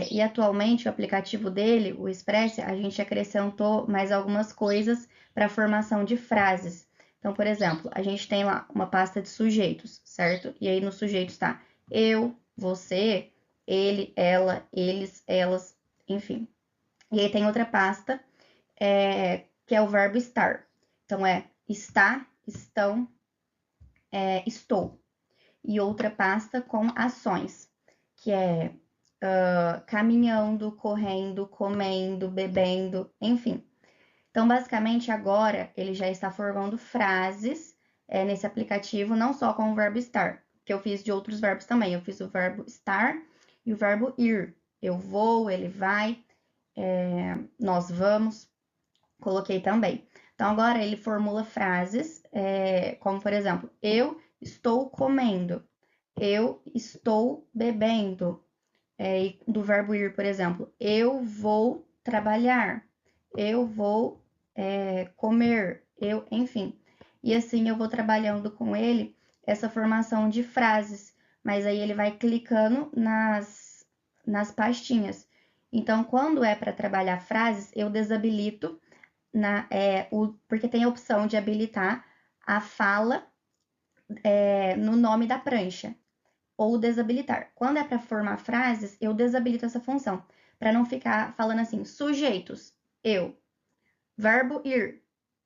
E atualmente o aplicativo dele, o Expressia, a gente acrescentou mais algumas coisas para a formação de frases. Então, por exemplo, a gente tem lá uma pasta de sujeitos, certo? E aí no sujeito está eu, você, ele, ela, eles, elas, enfim. E aí tem outra pasta que é o verbo estar. Então, está, estão, estou. E outra pasta com ações, que é caminhando, correndo, comendo, bebendo, enfim. Então, basicamente, agora ele já está formando frases nesse aplicativo, não só com o verbo estar, que eu fiz de outros verbos também. Eu fiz o verbo estar e o verbo ir. Eu vou, ele vai, nós vamos. Coloquei também. Então, agora ele formula frases, como por exemplo, eu estou comendo, eu estou bebendo. Do verbo ir, por exemplo, eu vou trabalhar, eu vou comer, enfim. E assim eu vou trabalhando com ele essa formação de frases, mas aí ele vai clicando nas pastinhas. Então, quando é para trabalhar frases, eu desabilito, porque tem a opção de habilitar a fala no nome da prancha, ou desabilitar. Quando é para formar frases, eu desabilito essa função, para não ficar falando assim, sujeitos, eu, verbo ir,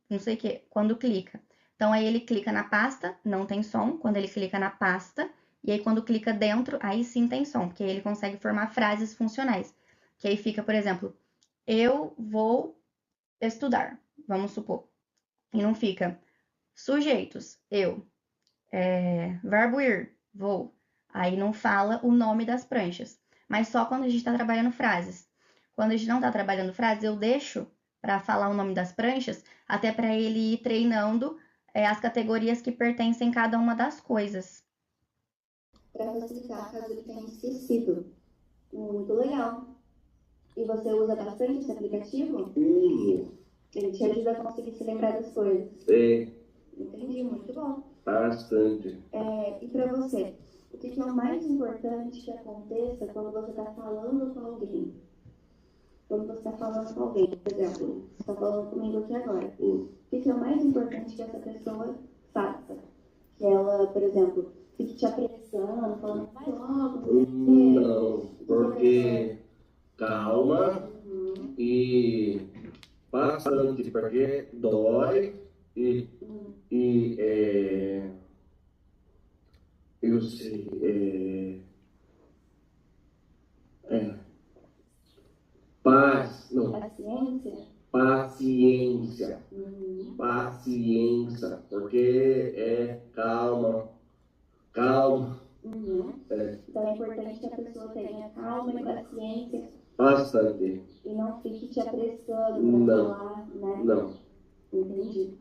não sei o que, quando clica. Então, aí ele clica na pasta, não tem som. Quando ele clica na pasta, e aí quando clica dentro, aí sim tem som, porque aí ele consegue formar frases funcionais. Que aí fica, por exemplo, eu vou estudar, vamos supor. E não fica sujeitos, eu, verbo ir, vou. Aí não fala o nome das pranchas. Mas só quando a gente está trabalhando frases. Quando a gente não está trabalhando frases, eu deixo para falar o nome das pranchas, até para ele ir treinando as categorias que pertencem a cada uma das coisas. Para facilitar caso ele tenha esquecido. Muito legal. E você usa bastante esse aplicativo? Uso. Ele te ajuda a conseguir se lembrar das coisas. Entendi, muito bom. Bastante. E para você, o que é o mais importante que aconteça quando você está falando com alguém? Quando você está falando com alguém, por exemplo, você está falando comigo aqui agora. O que é o mais importante que essa pessoa faça? Que ela, por exemplo, fique te apressando, falando, vai logo. Não, porque calma e bastante, porque dói eu sei, Paciência? Paciência. Paciência, porque calma. Então é importante que a pessoa tenha calma e paciência. Bastante. E não fique te apressando para falar, né? Não. Entendi.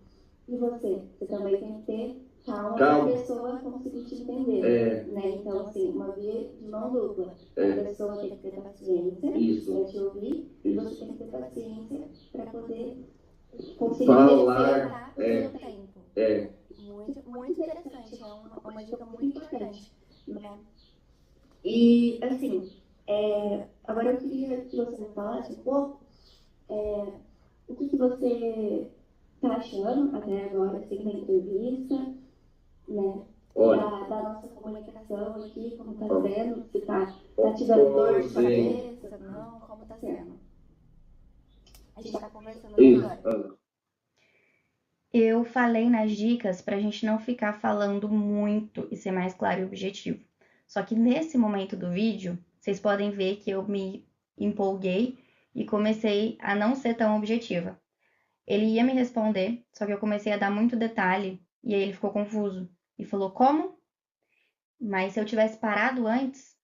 E você? Você também tem que ter calma para a pessoa conseguir te entender. Né? Então, assim, uma via de mão dupla. A pessoa tem que ter paciência para te ouvir e você tem que ter paciência para poder conseguir falar o seu tempo. Muito interessante, é uma dica muito importante. Né? E, assim, agora eu queria que você me falasse um pouco o que você está achando até agora, assim, da entrevista, né? Da nossa comunicação aqui, como está sendo, se está te dando dor de cabeça, não, como está sendo? A gente está conversando agora. Eu falei nas dicas para a gente não ficar falando muito e ser mais claro e objetivo. Só que nesse momento do vídeo, vocês podem ver que eu me empolguei e comecei a não ser tão objetiva. Ele ia me responder, só que eu comecei a dar muito detalhe e aí ele ficou confuso e falou: como? Mas se eu tivesse parado antes,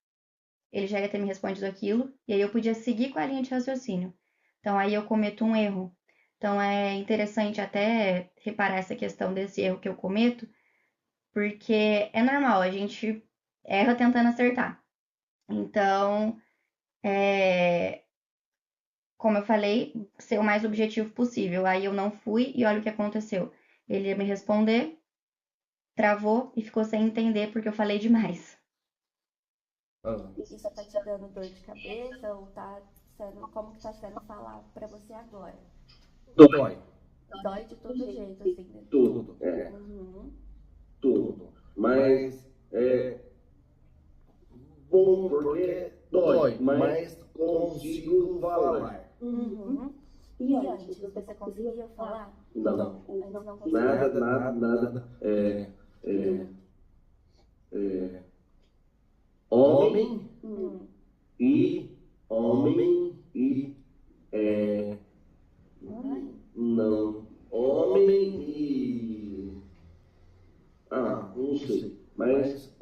ele já ia ter me respondido aquilo e aí eu podia seguir com a linha de raciocínio. Então aí eu cometo um erro. Então é interessante até reparar essa questão desse erro que eu cometo, porque é normal, a gente erra tentando acertar. Então, como eu falei, ser o mais objetivo possível. Aí eu não fui e olha o que aconteceu. Ele ia me responder, travou e ficou sem entender porque eu falei demais. Isso tá te dando dor de cabeça ou tá sendo, como que tá sendo falar pra você agora? Dói. Dói de todo jeito, assim, né? Tudo. Tudo. Mas bom porque dói, mas consigo falar. E antes, você conseguia falar? Não. Não conseguia. Nada. Homem e não. Homem e não sei. Mas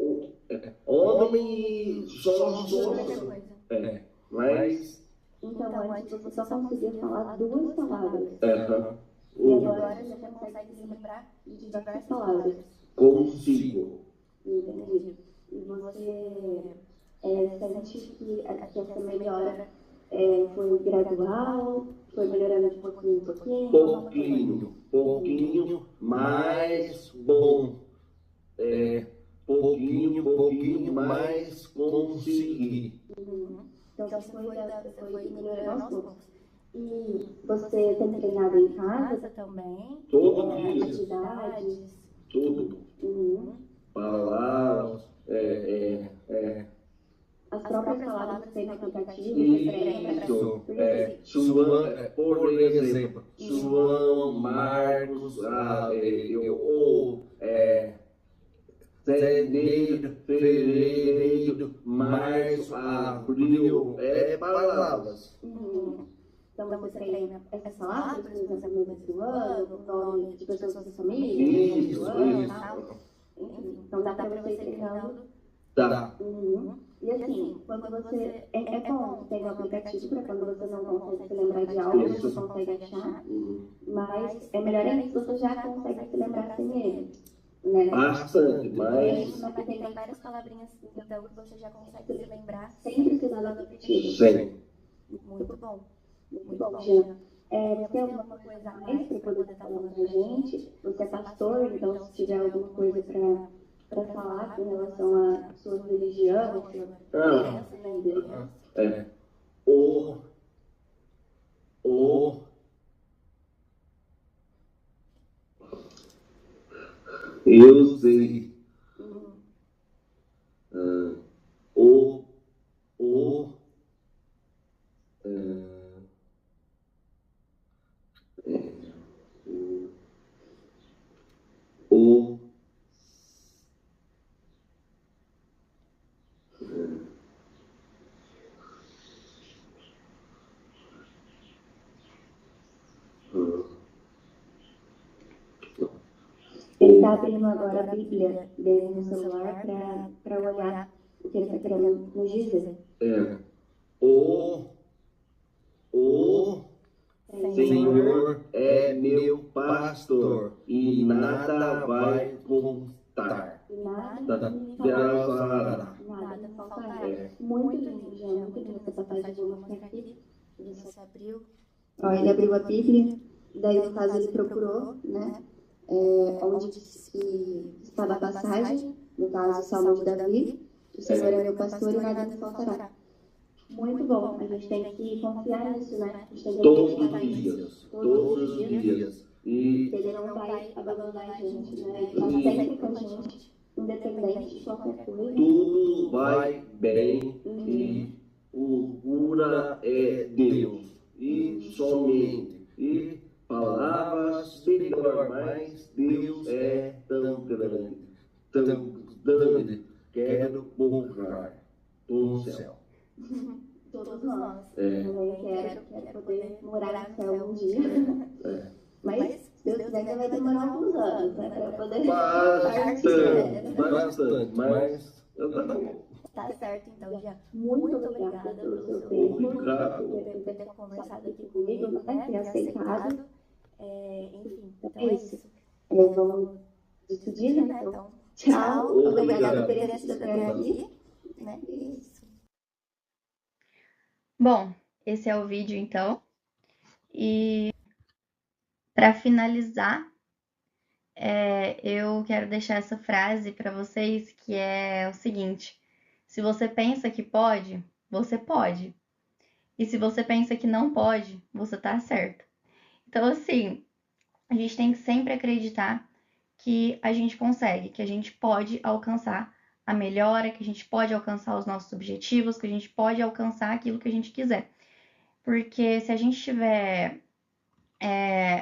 homem e só. Mas então antes você só conseguia falar duas palavras. E agora você já consegue se lembrar de diversas palavras. Consigo. Entendi. E você sente que essa melhora foi gradual? Foi melhorando de pouquinho em pouquinho? Pouquinho, mais bom. Pouquinho, mais consegui. Então Então você foi melhorando aos poucos. E você tem treinado em casa também? Todo dia. Atividades? Tudo. Palavras, As próprias palavras que tem no aplicativo, você treina pra... João, por exemplo, João, Marcos, janeiro, fevereiro, março, abril, palavras. Então você treina essas palavras, por exemplo, no mês do ano, o nome de pessoas da sua família, Isso, do ano e isso. tal. Enfim, então dá pra você ir treinando. Tá. E assim, quando você... É bom ter um aplicativo para quando você não consegue se lembrar de algo, você consegue achar. Mas é melhor ainda se você já consegue se lembrar sem ele. Né? Bastante, Mas mas tem várias palavrinhas então que você já consegue se lembrar sem precisar do aplicativo. sim. Muito bom. Muito bom, Jean. Você tem alguma coisa a mais para poder estar falando com a gente? Você é pastor, então se tiver alguma coisa para falar com relação à sua religião, à sua crença, né, em Deus. Eu sei. Ele está abrindo agora a Bíblia dele no celular para olhar o que ele está querendo nos dizer. O Senhor é meu pastor e nada vai constar. Nada me faltará. Nada me faltará. Muito lindo, Jean, muito lindo essa passagem. Vamos ficar aqui. Você abriu. Ó, ele abriu a Bíblia, daí no caso ele procurou, né? Onde estava a passagem, no caso o Salmo de Davi. O Senhor é meu pastor e nada me faltará. Muito bom, a gente tem que confiar nisso, né? A gente tem que acreditar nisso. Todos os dias. E Ele não vai abandonar a gente, né? Ele está sempre com a gente, independente de qualquer coisa. tudo vai bem e o cura é Deus. E somente. E palavras melhor, mas Deus é tão grande. Quero morar no céu. Todos nós. Também quero poder morar no céu um dia. Mas Deus quiser ainda vai demorar alguns anos, né? Para poder Bastante, mas tá certo, então, já. Muito obrigada pelo seu tempo. Obrigado. Por ter conversado aqui comigo, né? Ter aceitado. Enfim, então é isso. Vamos despedir, né? Então, tchau. Obrigada por ter assistido até aqui. Né? Isso. Bom, esse é o vídeo então. E para finalizar, eu quero deixar essa frase para vocês, que é o seguinte: se você pensa que pode, você pode. E se você pensa que não pode, você tá certo. Então, assim, a gente tem que sempre acreditar que a gente consegue, que a gente pode alcançar a melhora, que a gente pode alcançar os nossos objetivos, que a gente pode alcançar aquilo que a gente quiser. Porque se a gente estiver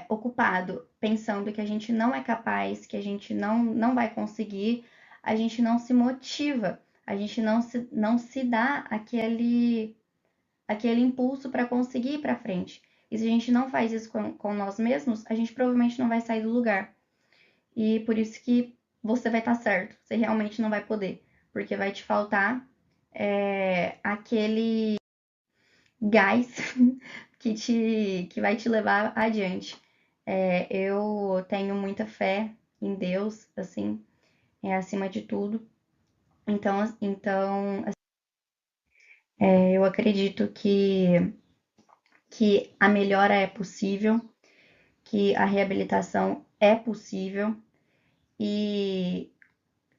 ocupado pensando que a gente não é capaz, que a gente não vai conseguir, a gente não se motiva, a gente não se dá aquele impulso para conseguir ir para frente. E se a gente não faz isso com nós mesmos, a gente provavelmente não vai sair do lugar. E por isso que você vai estar certo, você realmente não vai poder, porque vai te faltar aquele gás que vai te levar adiante. Eu tenho muita fé em Deus, assim, acima de tudo. Então eu acredito que a melhora é possível, que a reabilitação é possível e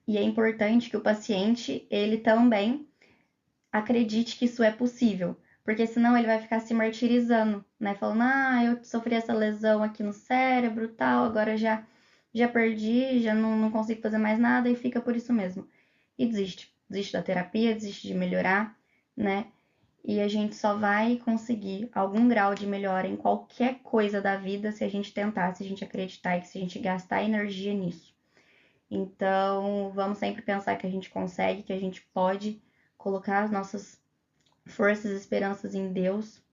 é importante que o paciente, ele também acredite que isso é possível, porque senão ele vai ficar se martirizando, né? Falando, eu sofri essa lesão aqui no cérebro, tal, agora já perdi, já não consigo fazer mais nada e fica por isso mesmo. E desiste da terapia, desiste de melhorar, né? E a gente só vai conseguir algum grau de melhora em qualquer coisa da vida se a gente tentar, se a gente acreditar e se a gente gastar energia nisso. Então, vamos sempre pensar que a gente consegue, que a gente pode colocar as nossas forças e esperanças em Deus,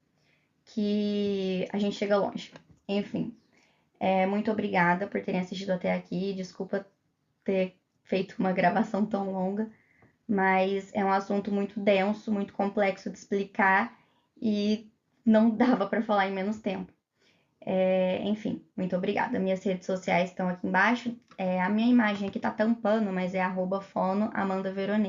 que a gente chega longe. Enfim, muito obrigada por terem assistido até aqui. Desculpa ter feito uma gravação tão longa, mas é um assunto muito denso, muito complexo de explicar e não dava para falar em menos tempo. Enfim, muito obrigada. Minhas redes sociais estão aqui embaixo. A minha imagem aqui tá tampando, mas é @fonoamandaveronese.